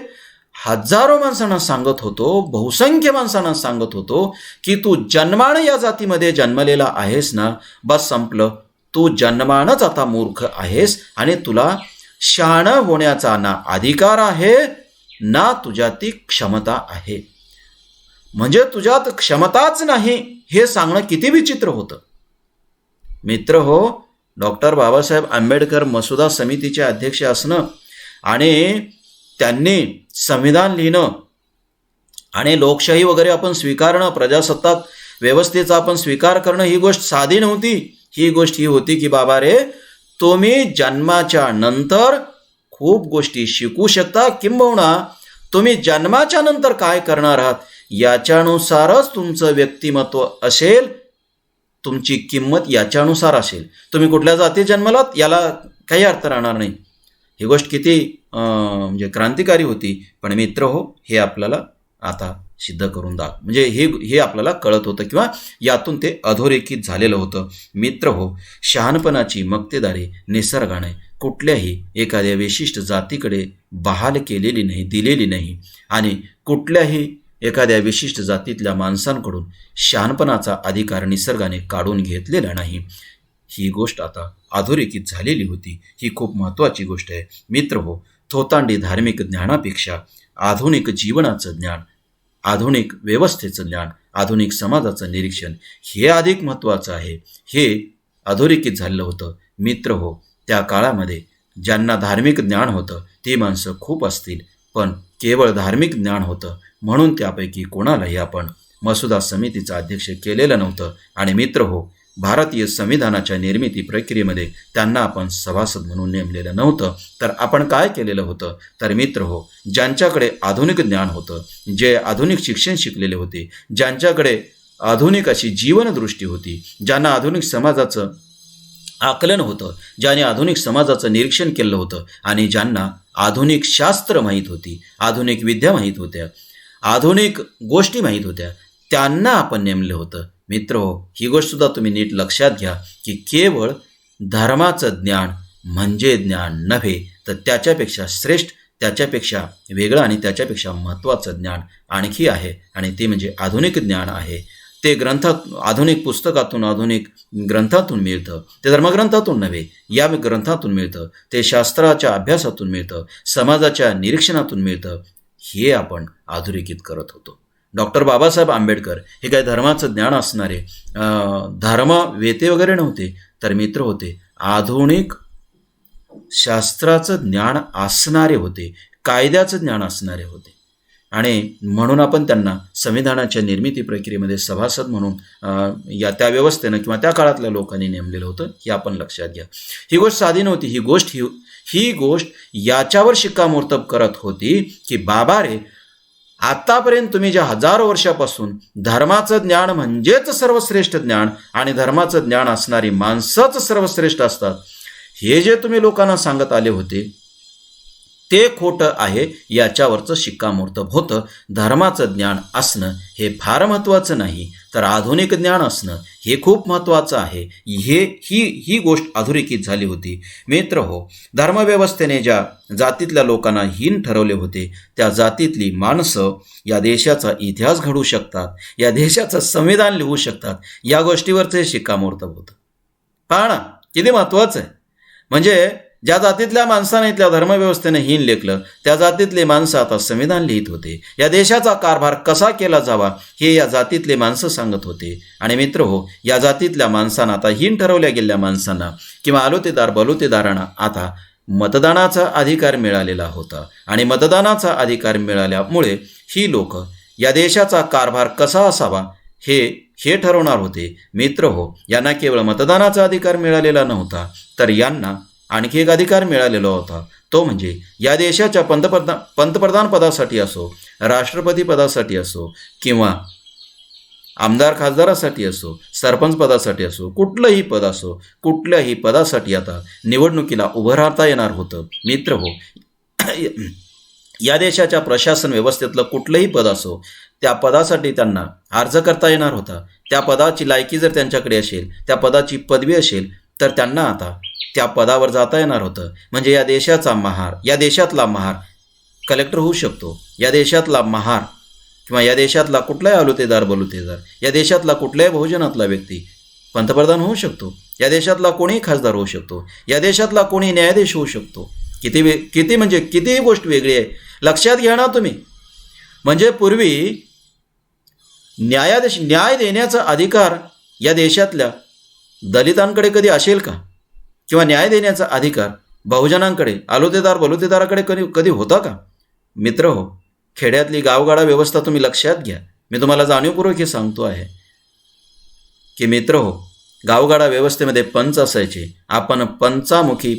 हजारो माणसांना सांगत होतो, बहुसंख्य माणसांना सांगत होतो की तू जन्मानं या जातीमध्ये जन्मलेला आहेस ना, बस संपलं, तू जन्मानच आता मूर्ख आहेस आणि तुला शहाणं होण्याचा ना अधिकार आहे ना तुझ्यात ती क्षमता आहे. म्हणजे तुझ्यात क्षमताच नाही हे सांगणं किती विचित्र होतं. मित्र हो, डॉक्टर बाबासाहेब आंबेडकर मसुदा समितीचे अध्यक्ष असणं आणि त्यांनी संविधान लिहिणं आणि लोकशाही वगैरे आपण स्वीकारणं, प्रजासत्ताक व्यवस्थेचा आपण स्वीकार करणं, ही गोष्ट साधी नव्हती. ही गोष्ट ही होती की बाबा रे, तुम्ही जन्माच्या नंतर खूप गोष्टी शिकू शकता, किंबहुना तुम्ही जन्माच्या नंतर काय करणार आहात याच्यानुसारच तुमचं व्यक्तिमत्व असेल, तुमची किंमत याच्यानुसार असेल. तुम्ही कुठल्या जातीत जन्मलात याला काही अर्थ राहणार नाही. ही गोष्ट किती म्हणजे क्रांतिकारी होती. पण मित्र हो, हे आपल्याला आता सिद्ध करून दाख, म्हणजे हे आपल्याला कळत होतं किंवा यातून ते अधोरेखित झालेलं होतं. मित्र हो, शहाणपणाची मक्तेदारी निसर्गाने कुठल्याही एखाद्या विशिष्ट जातीकडे बहाल केलेली नाही, दिलेली नाही, आणि कुठल्याही एखाद्या विशिष्ट जातीतल्या माणसांकडून शहाणपणाचा अधिकार निसर्गाने काढून घेतलेला नाही. ही गोष्ट आता अधोरेखित झालेली होती. ही खूप महत्त्वाची गोष्ट आहे. मित्र हो, थोतांडी धार्मिक ज्ञानापेक्षा आधुनिक जीवनाचं ज्ञान, आधुनिक व्यवस्थेचं ज्ञान, आधुनिक समाजाचं निरीक्षण हे अधिक महत्त्वाचं आहे. हे अधोरेखित झालेलं होतं. मित्र हो, त्या काळामध्ये ज्यांना धार्मिक ज्ञान होतं ती माणसं खूप असतील, पण केवळ धार्मिक ज्ञान होतं म्हणून त्यापैकी कोणालाही आपण मसुदा समितीचं अध्यक्ष केलेलं नव्हतं. आणि मित्र हो, भारतीय संविधानाच्या निर्मिती प्रक्रियेमध्ये त्यांना आपण सभासद म्हणून नेमलेलं नव्हतं. तर आपण काय केलेलं होतं? तर मित्र हो, ज्यांच्याकडे आधुनिक ज्ञान होतं, जे आधुनिक शिक्षण शिकलेले होते, ज्यांच्याकडे आधुनिक अशी जीवनदृष्टी होती, ज्यांना आधुनिक समाजाचं आकलन होतं, ज्याने आधुनिक समाजाचं निरीक्षण केलं होतं, आणि ज्यांना आधुनिक शास्त्र माहीत होती, आधुनिक विद्या माहीत होत्या, आधुनिक गोष्टी माहीत होत्या, त्यांना आपण नेमलं होतं. मित्र हो, ही गोष्टसुद्धा तुम्ही नीट लक्षात घ्या की केवळ धर्माचं ज्ञान म्हणजे ज्ञान नव्हे, तर त्याच्यापेक्षा श्रेष्ठ, त्याच्यापेक्षा वेगळं आणि त्याच्यापेक्षा महत्त्वाचं ज्ञान आणखी आहे, आणि ते म्हणजे आधुनिक ज्ञान आहे. ते ग्रंथात, आधुनिक पुस्तकातून, आधुनिक ग्रंथातून मिळतं. ते धर्मग्रंथातून नव्हे, या ग्रंथातून मिळतं. ते शास्त्राच्या अभ्यासातून मिळतं, समाजाच्या निरीक्षणातून मिळतं. हे आपण अधोरेखित करत होतो. डॉक्टर बाबासाहेब आंबेडकर हे काही धर्माचं ज्ञान असणारे धर्मवेते वगैरे नव्हते, तर मित्र होते आधुनिक शास्त्राचं ज्ञान असणारे होते, कायद्याचं ज्ञान असणारे होते. आणि म्हणून आपण त्यांना संविधानाच्या निर्मिती प्रक्रियेमध्ये सभासद म्हणून या त्या व्यवस्थेनं किंवा त्या काळातल्या लोकांनी नेमलेलं होतं. हे आपण लक्षात घ्या. ही गोष्ट साधी नव्हती. ही गोष्ट याच्यावर शिक्कामोर्तब करत होती की बाबा रे, आतापर्यंत तुम्ही ज्या हजारो वर्षापासून धर्माचं ज्ञान म्हणजेच सर्वश्रेष्ठ ज्ञान आणि धर्माचं ज्ञान असणारी माणसंच सर्वश्रेष्ठ असतात, हे जे तुम्ही लोकांना सांगत आले होते ते खोटं आहे, याच्यावरचं शिक्कामोर्तब होतं. धर्माचं ज्ञान असणं हे फार महत्त्वाचं नाही, तर आधुनिक ज्ञान असणं हे खूप महत्त्वाचं आहे. ही गोष्ट अधोरेखित झाली होती. मित्र हो, धर्मव्यवस्थेने ज्या जातीतल्या लोकांना हीन ठरवले होते, त्या जातीतली माणसं या देशाचा इतिहास घडवू शकतात, या देशाचं संविधान लिहू शकतात, या गोष्टीवरचं हे शिक्कामोर्तब होतं. पहा ना, किती महत्त्वाचं आहे. म्हणजे ज्या जातीतल्या माणसाने इथल्या धर्मव्यवस्थेनं हीन लेखलं, त्या जातीतले माणसं आता संविधान लिहित होते. या देशाचा कारभार कसा केला जावा हे या जातीतले माणसं सांगत होते. आणि मित्र हो, या जातीतल्या माणसांना, आता हीन ठरवल्या गेलेल्या माणसांना किंवा आलोतेदार बलुतेदारांना आता मतदानाचा अधिकार मिळालेला होता. आणि मतदानाचा अधिकार मिळाल्यामुळे ही लोक या देशाचा कारभार कसा असावा हे ठरवणार होते. मित्र हो, यांना केवळ मतदानाचा अधिकार मिळालेला नव्हता, तर यांना आणखी एक अधिकार मिळालेला होता. तो म्हणजे या देशाच्या पंतप्रधान पदासाठी असो, राष्ट्रपती पदासाठी असो, किंवा आमदार खासदारासाठी असो, सरपंच पदासाठी असो, कुठलंही पद असो, कुठल्याही पदासाठी आता निवडणुकीला उभं राहता येणार होतं. मित्र हो, या देशाच्या प्रशासन व्यवस्थेतलं कुठलंही पद असो, त्या पदासाठी त्यांना अर्ज करता येणार होता. त्या पदाची लायकी जर त्यांच्याकडे असेल, त्या पदाची पदवी असेल, तर त्यांना आता त्या पदावर जाता येणार होतं. म्हणजे या देशातला महार कलेक्टर होऊ शकतो. या देशातला महार किंवा या देशातला कुठलाही आलोतेदार बलुतेदार, या देशातला कुठल्याही बहुजनातला व्यक्ती पंतप्रधान होऊ शकतो. या देशातला कोणीही खासदार होऊ शकतो. या देशातला कोणी न्यायाधीश होऊ शकतो. किती गोष्ट वेगळी आहे. लक्षात घ्या ना तुम्ही. म्हणजे पूर्वी न्याय देण्याचा अधिकार या देशातल्या दलितांकडे कधी असेल का? किंवा न्याय देण्याचा अधिकार बहुजनांकडे, आलोतेदार बलुतेदाराकडे कधी होता का? मित्र हो, खेड्यातली गावगाडा व्यवस्था तुम्ही लक्षात घ्या. मी तुम्हाला जाणीवपूर्वक हे सांगतो आहे की मित्र हो, गावगाडा व्यवस्थेमध्ये पंच असायचे. आपण पंचमुखी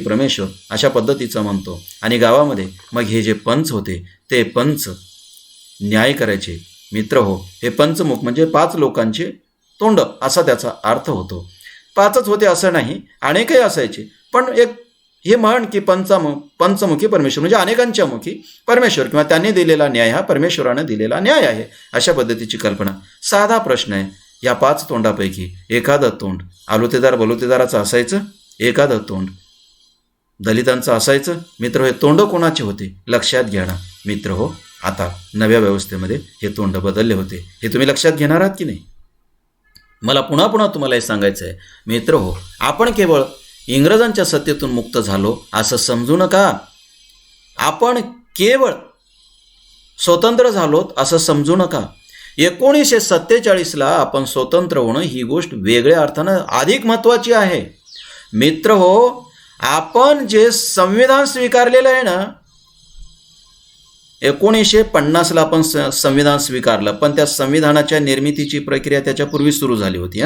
परमेश्वर अशा पद्धतीचं म्हणतो. आणि गावामध्ये मग हे जे पंच होते ते पंच न्याय करायचे. मित्र हो, हे पंचमुख म्हणजे 5 लोकांचे तोंड असा त्याचा अर्थ होतो. 5च होते असं नाही, अनेकही असायचे, पण हे म्हण की पंचमुखी परमेश्वर म्हणजे अनेकांच्या मुखी परमेश्वर किंवा त्यांनी दिलेला न्याय हा परमेश्वराने दिलेला न्याय आहे, अशा पद्धतीची कल्पना. साधा प्रश्न आहे. या 5 तोंडापैकी एखादं तोंड आलुतेदार बलुतेदाराचं असायचं, एखादं तोंड दलितांचं असायचं. मित्र, हे तोंड कोणाचे होते लक्षात घ्या ना मित्र हो. आता नव्या व्यवस्थेमध्ये हे तोंड बदलले होते, हे तुम्ही लक्षात घेणार आहात की नाही? मला पुन्हा पुन्हा तुम्हाला हे सांगायचं आहे मित्र हो, आपण केवळ इंग्रजांच्या सत्तेतून मुक्त झालो असं समजू नका. आपण केवळ स्वतंत्र झालोत असं समजू नका. 1947ला आपण स्वतंत्र होणं ही गोष्ट वेगळ्या अर्थानं अधिक महत्त्वाची आहे. मित्र हो, आपण जे संविधान स्वीकारलेलं आहे ना, 1950ला आपण संविधान स्वीकारलं, पण त्या संविधानाच्या निर्मितीची प्रक्रिया त्याच्यापूर्वी सुरू झाली होती.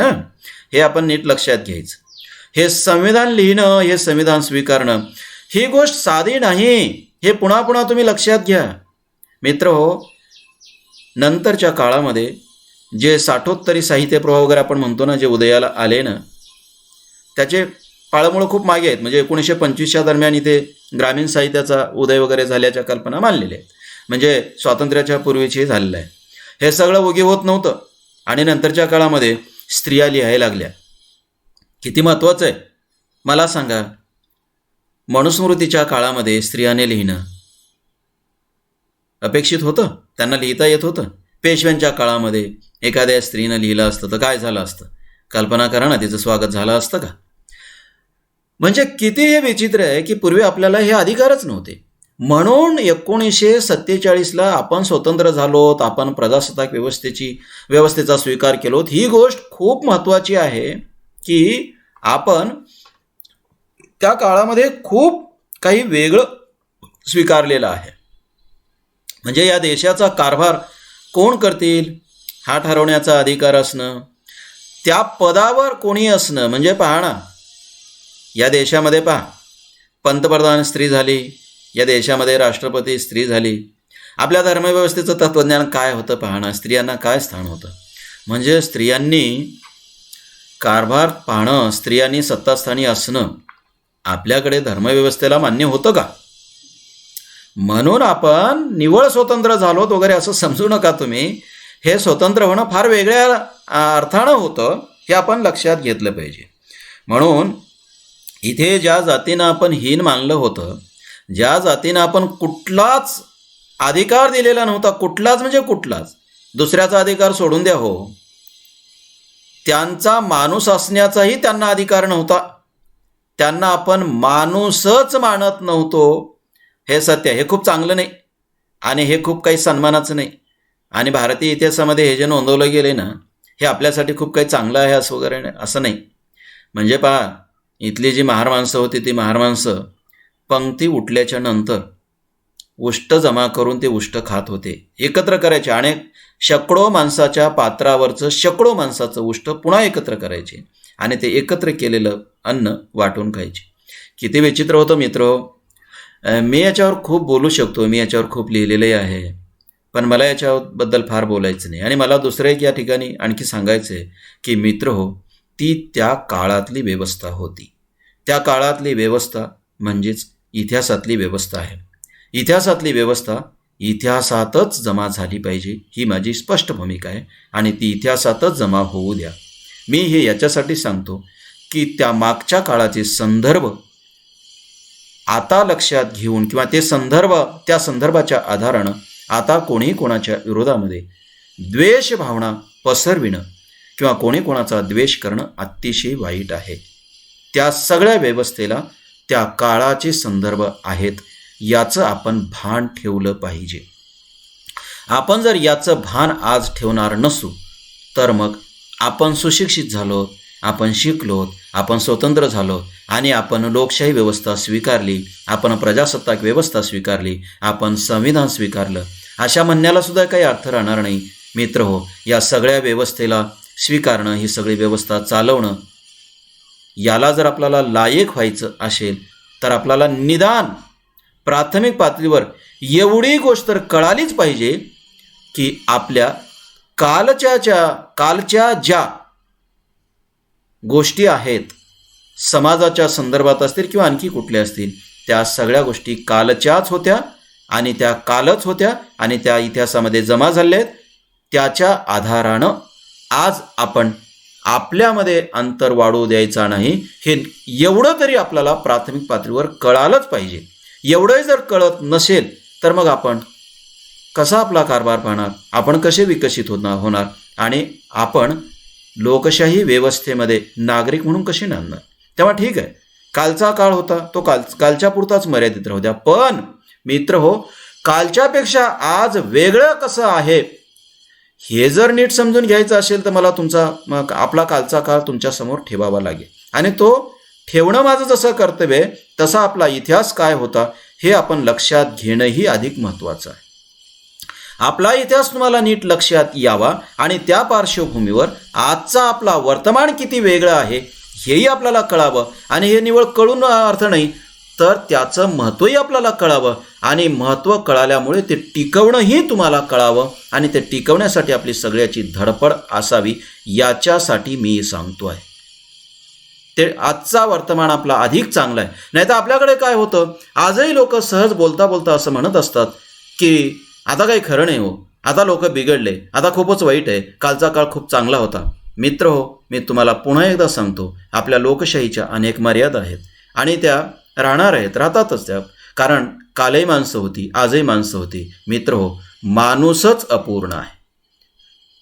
हे आपण नीट लक्षात घ्यायचं. हे संविधान लिहिणं, हे संविधान स्वीकारणं ही गोष्ट साधी नाही, हे पुन्हा पुन्हा तुम्ही लक्षात घ्या. मित्र हो, नंतरच्या काळामध्ये जे साठोत्तरी साहित्य प्रवाह वगैरे आपण म्हणतो ना, जे उदयाला आले ना, त्याचे पाळमुळं खूप मागे आहेत. म्हणजे 1925च्या दरम्यान इथे ग्रामीण साहित्याचा उदय वगैरे झाल्याच्या कल्पना मानलेल्या आहेत. म्हणजे स्वातंत्र्याच्या पूर्वीची झालेलं आहे. हे सगळं उगी होत नव्हतं. आणि नंतरच्या काळामध्ये स्त्रिया लिहायला लागल्या. किती महत्त्वाचं आहे मला सांगा. मनुस्मृतीच्या काळामध्ये स्त्रियाने लिहिणं अपेक्षित होतं, त्यांना लिहिता येत होतं. पेशव्यांच्या काळामध्ये एखाद्या स्त्रीनं लिहिलं असतं तर काय झालं असतं? कल्पना करा ना, तिचं स्वागत झालं असतं का? म्हणजे किती हे विचित्र आहे की पूर्वी आपल्याला हे अधिकारच नव्हते. म्हणून 1947ला आपण स्वतंत्र झालोत, आपण प्रजासत्ताक व्यवस्थेचा स्वीकार केलोत. ही गोष्ट खूप महत्त्वाची आहे की आपण त्या काळामध्ये खूप काही वेगळं स्वीकारलेलं आहे. म्हणजे या देशाचा कारभार कोण करतील हा ठरवण्याचा अधिकार असणं, त्या पदावर कोणी असणं. म्हणजे पहा ना, या देशामध्ये पहा, पंतप्रधान स्त्री झाली, या देशामध्ये राष्ट्रपती स्त्री झाली. आपल्या धर्मव्यवस्थेचं तत्त्वज्ञान काय होतं पहा ना, स्त्रियांना काय स्थान होतं. म्हणजे स्त्रियांनी कारभार पाहणं, स्त्रियांनी सत्तास्थानी असणं आपल्याकडे धर्मव्यवस्थेला मान्य होतं का? म्हणून आपण निव्वळ स्वतंत्र झालोत वगैरे असं समजू नका तुम्ही. हे स्वतंत्र होणं फार वेगळ्या अर्थानं होतं, हे आपण लक्षात घेतलं पाहिजे. म्हणून इथे ज्या जातीनं आपण हीन मानलं होतं, ज्या जातीनं आपण कुठलाच अधिकार दिलेला नव्हता, कुठलाच म्हणजे कुठलाच, दुसऱ्याचा अधिकार सोडून द्या हो, त्यांचा माणूस असण्याचाही त्यांना अधिकार नव्हता. त्यांना आपण माणूसच मानत नव्हतो. हे सत्य, हे खूप चांगलं नाही आणि हे खूप काही सन्मानाचं नाही. आणि भारतीय इतिहासामध्ये हे जे नोंदवलं गेले ना, हे आपल्यासाठी खूप काही चांगलं आहे असं वगैरे असं नाही. म्हणजे पहा, इथली जी महार माणसं होती, ती महार माणसं पंक्ती उठल्याच्या नंतर उष्ट जमा करून ते उष्ट खात होते, एकत्र करायचे. आणि शेकडो माणसाच्या पात्रावरचं शेकडो माणसाचं उष्ट पुन्हा एकत्र करायचे आणि ते एकत्र केलेलं अन्न वाटून खायचे. किती विचित्र होतं मित्र. मी याच्यावर खूप बोलू शकतो, मी याच्यावर खूप लिहिलेले आहे, पण मला याच्याबद्दल फार बोलायचं नाही. आणि मला दुसरं एक या ठिकाणी आणखी सांगायचं आहे की मित्र हो, ती त्या काळातली व्यवस्था होती. त्या काळातली व्यवस्था म्हणजेच इतिहासातली व्यवस्था आहे. इतिहासातली व्यवस्था इतिहासातच जमा झाली पाहिजे, ही माझी स्पष्ट भूमिका आहे. आणि ती इतिहासातच जमा होऊ द्या. मी हे याच्यासाठी सांगतो की त्या मागच्या काळाचे संदर्भ आता लक्षात घेऊन किंवा त्या संदर्भाच्या आधारानं आता कोणी कोणाच्या विरोधामध्ये द्वेष भावना पसरविणं किंवा कोणी कोणाचा द्वेष करणं अतिशय वाईट आहे. त्या सगळ्या व्यवस्थेला त्या काळाचे संदर्भ आहेत, याचं आपण भान ठेवलं पाहिजे. आपण जर याचं भान आज ठेवणार नसू तर मग आपण सुशिक्षित झालो, आपण शिकलो, आपण स्वतंत्र झालो आणि आपण लोकशाही व्यवस्था स्वीकारली, आपण प्रजासत्ताक व्यवस्था स्वीकारली, आपण संविधान स्वीकारलं, अशा म्हणण्याला सुद्धा काही अर्थ राहणार नाही. मित्र हो, या सगळ्या व्यवस्थेला स्वीकारणं, ही सगळी व्यवस्था चालवणं, याला जर आपल्याला लायक व्हायचं असेल तर आपल्याला निदान प्राथमिक पातळीवर एवढी गोष्ट तर कळालीच पाहिजे की आपल्या कालच्या ज्या गोष्टी आहेत, समाजाच्या संदर्भात असतील किंवा आणखी कुठल्या असतील, त्या सगळ्या गोष्टी कालच्याच होत्या आणि त्या कालच होत्या आणि त्या इतिहासामध्ये जमा झाल्या आहेत. त्याच्या आधारानं आज आपण आपल्यामध्ये अंतर वाढू द्यायचा नाही, हे एवढं तरी आपल्याला प्राथमिक पातळीवर कळालंच पाहिजे. एवढंही जर कळत नसेल तर मग आपण कसा आपला कारभार पाहणार, आपण कसे विकसित होणार आणि आपण लोकशाही व्यवस्थेमध्ये नागरिक म्हणून कसे नांदणार. तेव्हा ठीक आहे, कालचा काळ होता तो कालच्या पुरताच मर्यादित राहू द्या. पण मित्र हो, कालच्यापेक्षा आज वेगळं कसं आहे हे जर नीट समजून घ्यायचं असेल तर मला आपला कालचा काळ तुमच्यासमोर ठेवावा लागेल. आणि तो ठेवणं माझं जसं कर्तव्य आहे तसा आपला इतिहास काय होता हे आपण लक्षात घेणंही अधिक महत्त्वाचं आहे. आपला इतिहास तुम्हाला नीट लक्षात यावा आणि त्या पार्श्वभूमीवर आजचा आपला वर्तमान किती वेगळं आहे हेही आपल्याला कळावं. आणि हे निवळ कळून अर्थ नाही, तर त्याचं महत्त्वही आपल्याला कळावं आणि महत्त्व कळाल्यामुळे ते टिकवणंही तुम्हाला कळावं आणि ते टिकवण्यासाठी आपली सगळ्याची धडपड असावी, याच्यासाठी मी सांगतो आहे. ते आजचा वर्तमान आपला अधिक चांगला आहे. नाही तर आपल्याकडे काय होतं, आजही लोक सहज बोलता बोलता असं म्हणत असतात की आता काही खरं नाही हो, आता लोक बिघडले, आता खूपच वाईट आहे, कालचा काळ खूप चांगला होता. मित्र हो, मी तुम्हाला पुन्हा एकदा सांगतो, आपल्या लोकशाहीच्या अनेक मर्यादा आहेत आणि त्या राहणार आहेत, राहतातच त्या. कारण कालही माणसं होती, आजही माणसं होती. मित्र हो, माणूसच अपूर्ण आहे,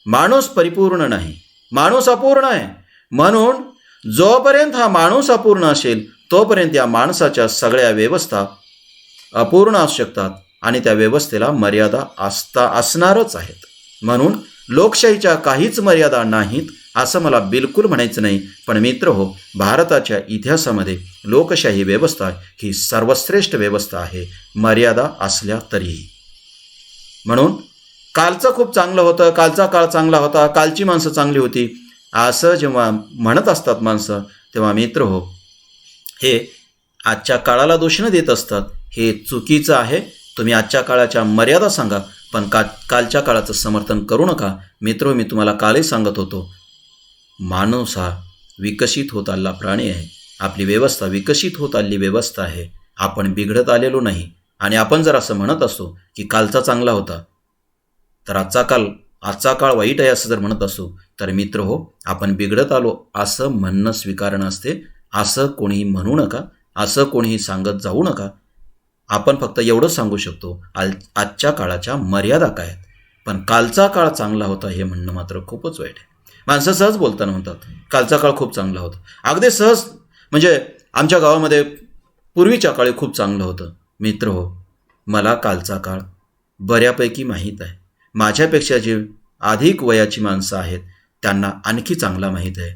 माणूस परिपूर्ण नाही, माणूस अपूर्ण आहे. म्हणून जोपर्यंत हा माणूस अपूर्ण असेल तोपर्यंत या माणसाच्या सगळ्या व्यवस्था अपूर्ण असू शकतात आणि त्या व्यवस्थेला मर्यादा असणारच आहेत. म्हणून लोकशाहीच्या काहीच मर्यादा नाहीत असं मला बिलकुल म्हणायचं नाही. पण मित्र हो, भारताच्या इतिहासामध्ये लोकशाही व्यवस्था ही सर्वश्रेष्ठ व्यवस्था आहे, मर्यादा असल्या तरीही. म्हणून कालचं खूप चांगलं होतं, कालचा काळ चांगला होता, कालची माणसं चांगली होती असं जेव्हा म्हणत असतात माणसं, तेव्हा मित्र हो, हे आजच्या काळाला दोष न देत असतात. हे चुकीचं आहे. तुम्ही आजच्या काळाच्या मर्यादा सांगा, पण कालच्या काळाचं समर्थन करू नका. मित्र, मी तुम्हाला कालही सांगत होतो, माणूस हा विकसित होत आलेला प्राणी आहे. आपली व्यवस्था विकसित होत आलेली व्यवस्था आहे. आपण बिघडत आलेलो नाही. आणि आपण जर असं म्हणत असो की कालचा चांगला होता तर आजचा काळ वाईट आहे असं जर म्हणत असो तर मित्र हो, आपण बिघडत आलो असं म्हणणं स्वीकारणं असते. असं कोणीही म्हणू नका, असं कोणीही सांगत जाऊ नका. आपण फक्त एवढंच सांगू शकतो, आजच्या काळाच्या मर्यादा काय आहेत. पण कालचा काळ चांगला होता हे म्हणणं मात्र खूपच वाईट आहे. माणसं सहज बोलताना म्हणतात कालचा काळ खूप चांगला होता, अगदी सहज. म्हणजे आमच्या गावामध्ये पूर्वीच्या काळी खूप चांगलं होतं. मित्र हो, मला कालचा काळ बऱ्यापैकी माहीत आहे. माझ्यापेक्षा जे अधिक वयाची माणसं आहेत त्यांना आणखी चांगला माहीत आहे.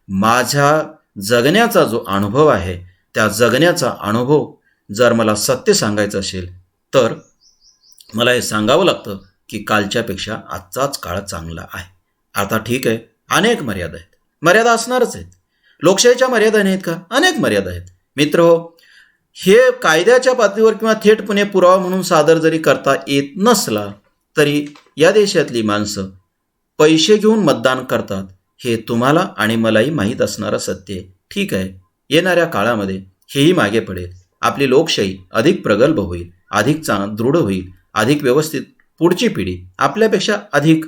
माझ्या जगण्याचा जो अनुभव आहे, त्या जगण्याचा अनुभव जर मला सत्य सांगायचं असेल तर मला हे सांगावं लागतं की कालच्यापेक्षा आजचाच काळ चांगला आहे. आता ठीक आहे, अनेक मर्यादा आहेत, मर्यादा असणारच आहेत. लोकशाहीच्या मर्यादा नाहीत का? अनेक मर्यादा आहेत. मित्र हो, हे कायद्याच्या पातळीवर किंवा थेटपणे पुरावा म्हणून सादर जरी करता येत नसला तरी या देशातली माणसं पैसे घेऊन मतदान करतात, हे तुम्हाला आणि मलाही माहीत असणारं सत्य आहे. ठीक आहे, येणाऱ्या काळामध्ये हेही मागे पडेल. आपली लोकशाही अधिक प्रगल्भ होईल, अधिक दृढ होईल, अधिक व्यवस्थित पुढची पिढी आपल्यापेक्षा अधिक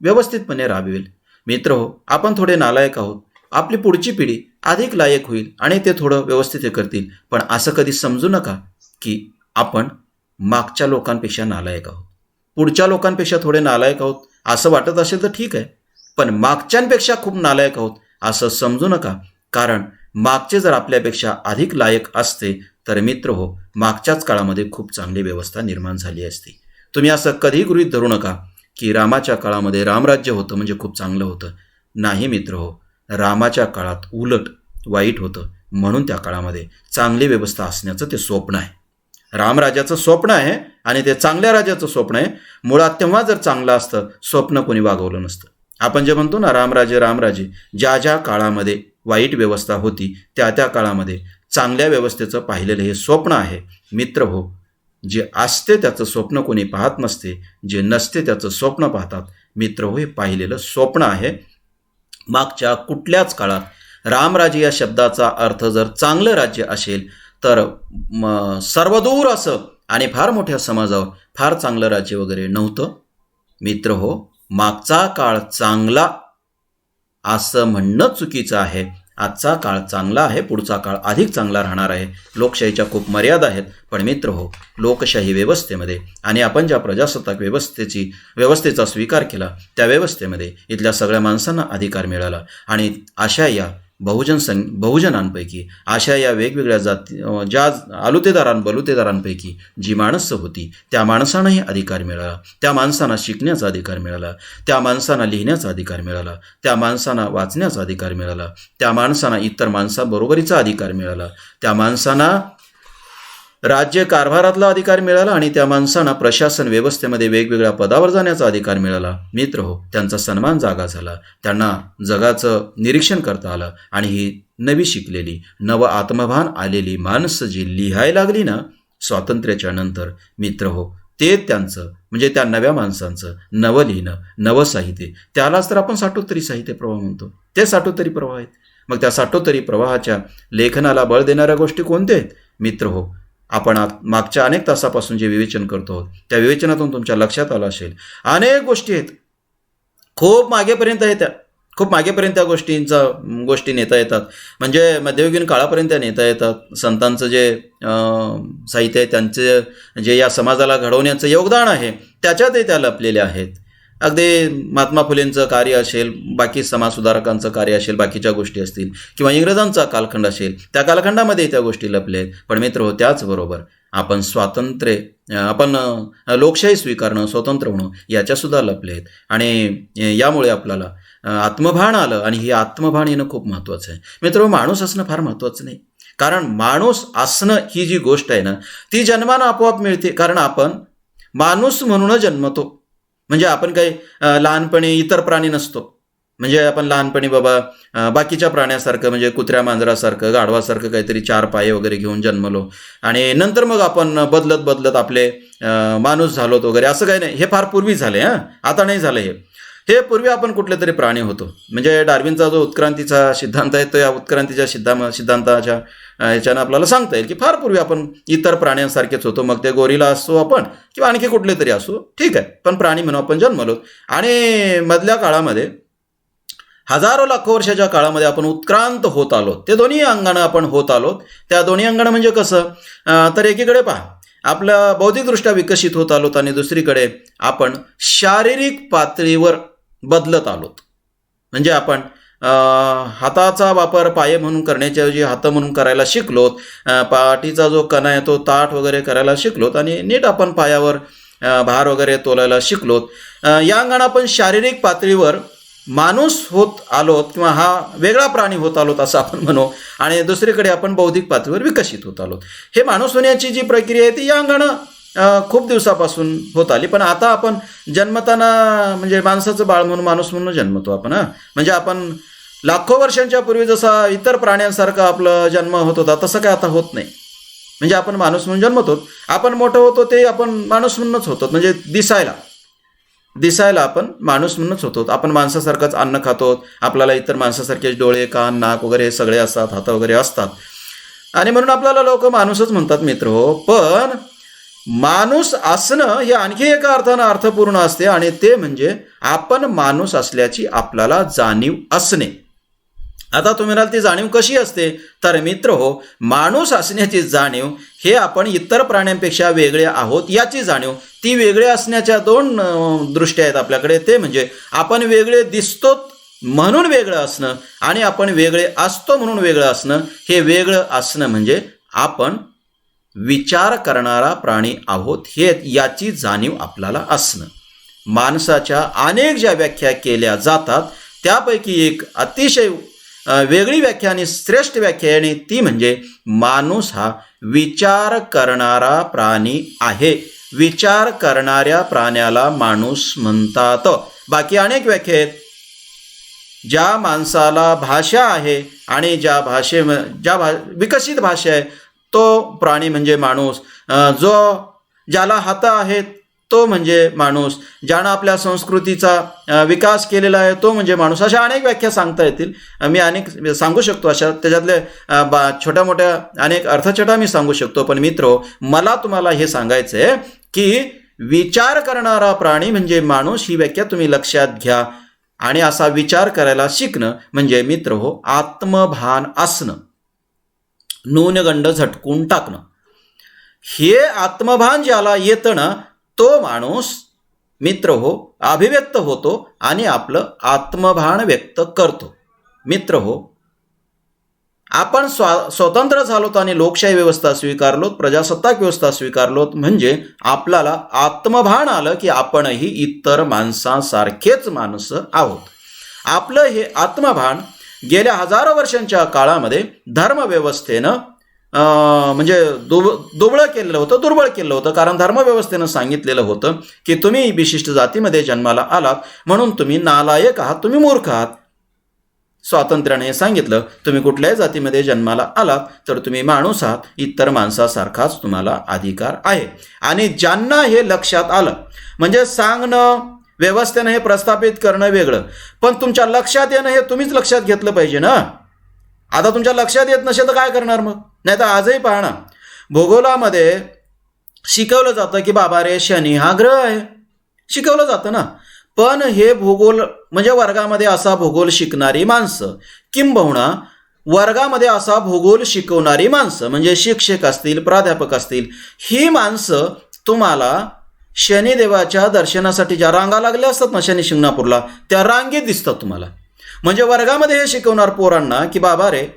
व्यवस्थितपणे राबवेल. मित्र हो, आपण थोडे नालायक आहोत, आपली पुढची पिढी अधिक लायक होईल आणि ते थोडं व्यवस्थित करतील. पण असं कधी समजू नका की आपण मागच्या लोकांपेक्षा नालायक आहोत, पुढच्या लोकांपेक्षा थोडे नालायक आहोत. असं वाटत असेल तर ठीक आहे, पण मागच्यांपेक्षा खूप नालायक आहोत असं समजू नका. कारण मागचे जर आपल्यापेक्षा अधिक लायक असते तर मित्र हो, मागच्याच काळामध्ये खूप चांगली व्यवस्था निर्माण झाली असती. तुम्ही असं कधीही गृहीत धरू नका की रामाच्या काळामध्ये रामराज्य होतं म्हणजे खूप चांगलं होतं. नाही मित्र हो, रामाच्या काळात उलट वाईट होतं. म्हणून त्या काळामध्ये चांगली व्यवस्था असण्याचं ते स्वप्न आहे. रामराज्याचं स्वप्न आहे आणि ते चांगल्या राजाचं स्वप्न आहे. मुळात तेव्हा जर चांगलं असतं स्वप्न कोणी वागवलं नसतं. आपण जे म्हणतो ना रामराजे, ज्या ज्या काळामध्ये वाईट व्यवस्था होती त्या त्या काळामध्ये चांगल्या व्यवस्थेचं पाहिलेलं हे स्वप्न आहे. मित्र हो, जे असते त्याचं स्वप्न कोणी पाहत नसते, जे नसते त्याचं स्वप्न पाहतात. मित्र हो, हे पाहिलेलं स्वप्न आहे. मागच्या कुठल्याच काळात रामराज्य या शब्दाचा अर्थ जर चांगलं राज्य असेल तर सर्वदूर असं आणि फार मोठ्या समाजावर फार चांगलं राज्य वगैरे नव्हतं. मित्र हो, मागचा काळ चांगला असं म्हणणं चुकीचं आहे. आजचा काळ चांगला आहे, पुढचा काळ अधिक चांगला राहणार आहे. लोकशाहीच्या खूप मर्यादा आहेत, पण मित्र हो, लोकशाही व्यवस्थेमध्ये आणि आपण ज्या प्रजासत्ताक व्यवस्थेचा स्वीकार केला त्या व्यवस्थेमध्ये इथल्या सगळ्या माणसांना अधिकार मिळाला आणि अशा या बहुजनांपैकी अशा या वेगवेगळ्या जाती ज्या बलुतेदारांपैकी जी माणसं होती त्या माणसांनाही अधिकार मिळाला. त्या माणसांना शिकण्याचा अधिकार मिळाला, त्या माणसांना लिहिण्याचा अधिकार मिळाला, त्या माणसांना वाचण्याचा अधिकार मिळाला, त्या माणसांना इतर माणसाबरोबरीचा अधिकार मिळाला, त्या माणसांना राज्य कारभारातला अधिकार मिळाला आणि त्या माणसांना प्रशासन व्यवस्थेमध्ये वेगवेगळ्या पदावर जाण्याचा अधिकार मिळाला. मित्र हो, त्यांचा सन्मान जागा झाला, त्यांना जगाचं निरीक्षण करता आलं आणि ही नवी शिकलेली नव आत्मभान आलेली माणसं जी लिहायला लागली ना स्वातंत्र्याच्या नंतर, मित्र हो, ते त्यांचं म्हणजे त्या नव्या माणसांचं नवं लिहिणं, नवं साहित्य, त्यालाच तर आपण साठोत्तरी साहित्य प्रवाह म्हणतो. ते साठोत्तरी प्रवाह आहेत. मग त्या साठोत्तरी प्रवाहाच्या लेखनाला बळ देणाऱ्या गोष्टी कोणत्या आहेत? मित्र हो, आपण मागच्या अनेक तासापासून जे विवेचन करतो त्या विवेचनातून तुमच्या लक्षात आलं असेल अनेक गोष्टी आहेत, खूप मागेपर्यंत आहेत, खूप मागेपर्यंत त्या गोष्टी नेता येतात. म्हणजे मध्ययुगीन काळापर्यंत त्या नेता येतात. संतांचं जे साहित्य आहे, त्यांचे जे या समाजाला घडवण्याचं योगदान आहे त्याच्यातही त्या लपलेल्या आहेत. अगदी महात्मा फुलेंचं कार्य असेल, बाकी समाजसुधारकांचं कार्य असेल, बाकीच्या गोष्टी असतील किंवा इंग्रजांचा कालखंड असेल, त्या कालखंडामध्ये त्या गोष्टी लपल्या आहेत. पण मित्र हो, त्याचबरोबर आपण आपण लोकशाही स्वीकारणं, स्वतंत्र होणं याच्यासुद्धा लपले आहेत आणि यामुळे आपल्याला आत्मभान आलं आणि हे आत्मभान येणं खूप महत्त्वाचं आहे. मित्र, माणूस असणं फार महत्त्वाचं नाही, कारण माणूस असणं ही जी गोष्ट आहे ना ती जन्मानं आपोआप मिळते. कारण आपण माणूस म्हणून जन्मतो. म्हणजे आपण काही लहानपणी इतर प्राणी नसतो. म्हणजे आपण लहानपणी बाबा बाकीच्या प्राण्यासारखं म्हणजे कुत्र्या मांजरासारखं गाढवासारखं काहीतरी 4 पाय वगैरे घेऊन जन्मलो आणि नंतर मग आपण बदलत आपले माणूस झालोत वगैरे, असं काही नाही. हे फार पूर्वी झाले, आता नाही झालं. हे पूर्वी आपण कुठले तरी प्राणी होतो. म्हणजे डार्विनचा जो उत्क्रांतीचा सिद्धांत आहे तो या उत्क्रांतीच्या सिद्धांताच्या याच्यानं आपल्याला सांगता येईल की फार पूर्वी आपण इतर प्राण्यांसारखेच होतो. मग ते गोरिला असो आपण किंवा आणखी कुठले तरी असो, ठीक आहे, पण प्राणी म्हणून आपण जन्मलो. आणि मधल्या काळामध्ये हजारो लाखो वर्षाच्या काळामध्ये आपण उत्क्रांत होत आलो. ते दोन्ही अंगानं आपण होत आलो. त्या दोन्ही अंगानं म्हणजे कसं, तर एकीकडे पहा आपलं बौद्धिकदृष्ट्या विकसित होत आलोत आणि दुसरीकडे आपण शारीरिक पातळीवर बदलत आलोत. म्हणजे आपण हाताचा वापर पाय म्हणून करण्याच्याऐवजी हात म्हणून करायला शिकलोत. पाठीचा जो कणा आहे तो ताठ वगैरे करायला शिकलोत आणि नीट आपण पायावर भार वगैरे तोलायला शिकलोत. या अंगानं आपण शारीरिक पातळीवर माणूस होत आलोत किंवा हा वेगळा प्राणी होत आलोत असं आपण म्हणू. आणि दुसरीकडे आपण बौद्धिक पातळीवर विकसित होत आलोत. हे माणूस होण्याची जी प्रक्रिया आहे ती या अंगानं खूप दिवसापासून होत आली. पण आता आपण जन्मताना म्हणजे माणसाचं बाळ म्हणून माणूस म्हणून जन्मतो आपण. म्हणजे आपण लाखो वर्षांच्या पूर्वी जसा इतर प्राण्यांसारखा आपला जन्म होत होता तसं काय आता होत नाही. म्हणजे आपण माणूस म्हणून जन्मतो, आपण मोठं होतो ते आपण माणूस म्हणूनच होतो. म्हणजे दिसायला आपण माणूस म्हणूनच होतो. आपण माणसासारखंच अन्न खातो, आपल्याला इतर माणसासारखेच डोळे, कान, नाक वगैरे सगळे असतात, हात वगैरे असतात आणि म्हणून आपल्याला लोक माणूसच म्हणतात. मित्र हो, पण माणूस असणं हे आणखी एका अर्थानं अर्थपूर्ण असते आणि ते म्हणजे आपण माणूस असल्याची आपल्याला जाणीव असणे. आता तुम्ही म्हणाल ती जाणीव कशी असते, तर मित्र हो, माणूस असण्याची जाणीव हे आपण इतर प्राण्यांपेक्षा वेगळे आहोत याची जाणीव. ती वेगळे असण्याच्या 2 दृष्ट्या आहेत आपल्याकडे. ते म्हणजे आपण वेगळे दिसतो म्हणून वेगळं असणं आणि आपण वेगळे असतो म्हणून वेगळं असणं. हे वेगळं असणं म्हणजे आपण विचार करणारा प्राणी आहोत हे याची जाणीव आपल्याला असणं. माणसाच्या अनेक ज्या व्याख्या केल्या जातात त्यापैकी एक अतिशय वेगळी व्याख्या आणि श्रेष्ठ व्याख्या आहे आणि ती म्हणजे माणूस हा विचार करणारा प्राणी आहे. विचार करणाऱ्या प्राण्याला माणूस म्हणतात. बाकी अनेक व्याख्या आहेत. ज्या माणसाला भाषा आहे आणि विकसित भाषा आहे तो प्राणी म्हणजे माणूस. ज्याला हात आहेत तो म्हणजे माणूस, ज्यानं आपल्या संस्कृतीचा विकास केलेला आहे तो म्हणजे माणूस. अशा अनेक व्याख्या सांगता येतील, मी अनेक सांगू शकतो. अशा त्याच्यातले छोट्या मोठ्या अनेक अर्थछटा मी सांगू शकतो. पण मित्र, मला तुम्हाला हे सांगायचं आहे की विचार करणारा प्राणी म्हणजे माणूस ही व्याख्या तुम्ही लक्षात घ्या. आणि असा विचार करायला शिकणं म्हणजे मित्र हो आत्मभान असणं, न्यूनगंड झटकून टाकणं. हे आत्मभान ज्याला येतं ना तो माणूस मित्र हो अभिव्यक्त होतो आणि आपलं आत्मभान व्यक्त करतो. मित्र हो, आपण स्वतंत्र झालोत आणि लोकशाही व्यवस्था स्वीकारलोत, प्रजासत्ताक व्यवस्था स्वीकारलोत म्हणजे आपल्याला आत्मभान आलं की आपणही इतर माणसांसारखेच माणसं आहोत. आपलं हे आत्मभान गेल्या हजारो वर्षांच्या काळामध्ये धर्मव्यवस्थेनं म्हणजे दुबळं केलेलं होतं, दुर्बळ केलं होतं. कारण धर्मव्यवस्थेनं सांगितलेलं होतं की तुम्ही विशिष्ट जातीमध्ये जन्माला आलात म्हणून तुम्ही नालायक आहात, तुम्ही मूर्ख आहात. स्वातंत्र्याने हे सांगितलं तुम्ही कुठल्याही जातीमध्ये जन्माला आलात तर तुम्ही माणूस आहात, इतर माणसासारखाच तुम्हाला अधिकार आहे. आणि ज्यांना हे लक्षात आलं म्हणजे सांगणं, व्यवस्थेनं हे प्रस्थापित करणं वेगळं, पण तुमच्या लक्षात येणं हे तुम्हीच लक्षात घेतलं पाहिजे ना. आता तुमच्या लक्षात येत नसेल तर काय करणार मग? नाही तर आजही पहा ना, भूगोलामध्ये शिकवलं जातं की बाबा रे शनी हा ग्रह आहे, शिकवलं जातं ना. पण हे भूगोल म्हणजे वर्गामध्ये असा भूगोल शिकणारी माणसं किंबहुना वर्गामध्ये असा भूगोल शिकवणारी माणसं म्हणजे शिक्षक असतील, प्राध्यापक असतील, ही माणसं तुम्हाला शनिदेवाच्या दर्शनासाठी ज्या रांगा लागल्या असतात ना शनी शिंगणापूरला, त्या रांगेत दिसतात तुम्हाला. म्हणजे वर्गामध्ये हे शिकवणार पोरांना की बाबा रे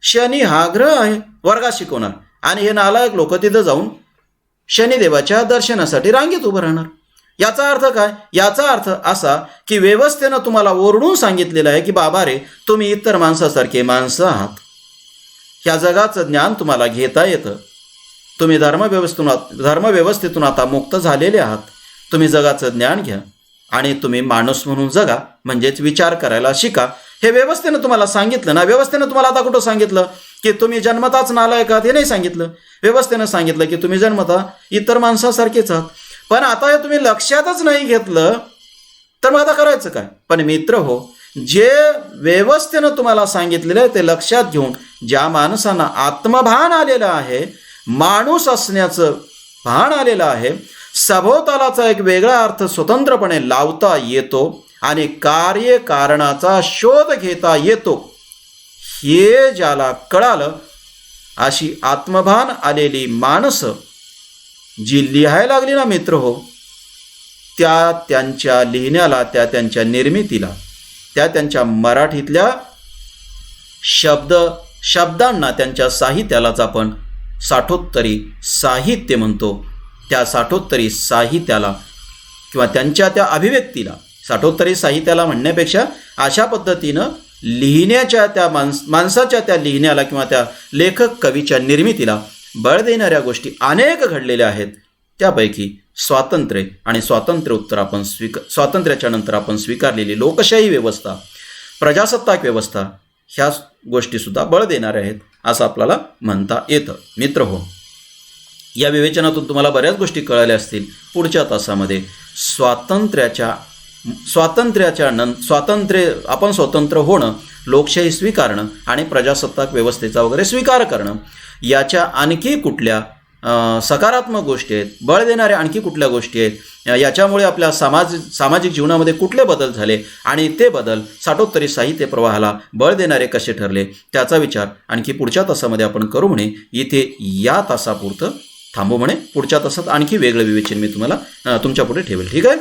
शनी हा ग्रह आहे, वर्गात शिकवणार. आणि हे नालायक लोक तिथं जाऊन शनिदेवाच्या दर्शनासाठी रांगेत उभं राहणार. याचा अर्थ काय? याचा अर्थ असा की व्यवस्थेनं तुम्हाला ओरडून सांगितलेलं आहे की बाबा रे तुम्ही इतर माणसासारखे माणसं आहात. ह्या जगाचं ज्ञान तुम्हाला घेता येतं. तुम्ही धर्मव्यवस्थेतून आता मुक्त झालेले आहात. तुम्ही जगाचं ज्ञान घ्या आणि तुम्ही माणूस म्हणून जगा, म्हणजेच विचार करायला शिका. हे व्यवस्थेनं तुम्हाला सांगितलं ना. व्यवस्थेनं तुम्हाला आता कुठं सांगितलं की तुम्ही जन्मताच नालायक आहात हे नाही सांगितलं. व्यवस्थेनं सांगितलं की तुम्ही जन्मता इतर माणसासारखेच आहात. पण आता हे तुम्ही लक्षातच नाही घेतलं तर मग आता करायचं काय? पण मित्र हो, जे व्यवस्थेनं तुम्हाला सांगितलेलं आहे ते लक्षात घेऊन ज्या माणसांना आत्मभान आलेलं आहे, माणूस असण्याचं भान आलेलं आहे, सभोवतालाचा एक वेगळा अर्थ स्वतंत्रपणे लावता येतो आणि कार्यकारणाचा शोध घेता येतो, हे ज्याला कळालं अशी आत्मभान आलेली माणसं जी लिहायला लागली ना मित्र हो, त्या त्यांच्या लिहिण्याला, त्या त्यांच्या निर्मितीला, त्या त्यांच्या मराठीतल्या शब्दांना, त्यांच्या साहित्यालाच आपण साठोत्तरी साहित्य म्हणतो. त्या साठोत्तरी साहित्याला किंवा त्यांच्या त्या अभिव्यक्तीला, साठोत्तरी साहित्याला म्हणण्यापेक्षा अशा पद्धतीनं लिहिण्याच्या त्या माणसाच्या त्या लिहिण्याला किंवा त्या लेखक कवीच्या निर्मितीला बळ देणाऱ्या गोष्टी अनेक घडलेल्या आहेत. त्यापैकी स्वातंत्र्य आणि स्वातंत्र्याच्या नंतर आपण स्वीकारलेली लोकशाही व्यवस्था, प्रजासत्ताक व्यवस्था, ह्या गोष्टीसुद्धा बळ देणाऱ्या आहेत असं आपल्याला म्हणता येतं. मित्र हो, या विवेचनातून तुम्हाला बऱ्याच गोष्टी कळाल्या असतील. पुढच्या तासामध्ये आपण स्वतंत्र होणं, लोकशाही स्वीकारणं आणि प्रजासत्ताक व्यवस्थेचा वगैरे स्वीकार करणं, याच्या आणखी कुठल्या सकारात्मक गोष्टी आहेत, बळ देणाऱ्या आणखी कुठल्या गोष्टी आहेत, याच्यामुळे आपल्या सामाजिक जीवनामध्ये कुठले बदल झाले आणि ते बदल साठोत्तरी साहित्य प्रवाहाला बळ देणारे कसे ठरले, त्याचा विचार आणखी पुढच्या तासामध्ये आपण करू म्हणे. इथे या तासापुरतं थांबू म्हणे. पुढच्या तासात आणखी वेगळं विवेचन मी तुम्हाला तुमच्या पुढे ठेवेल. ठीक आहे.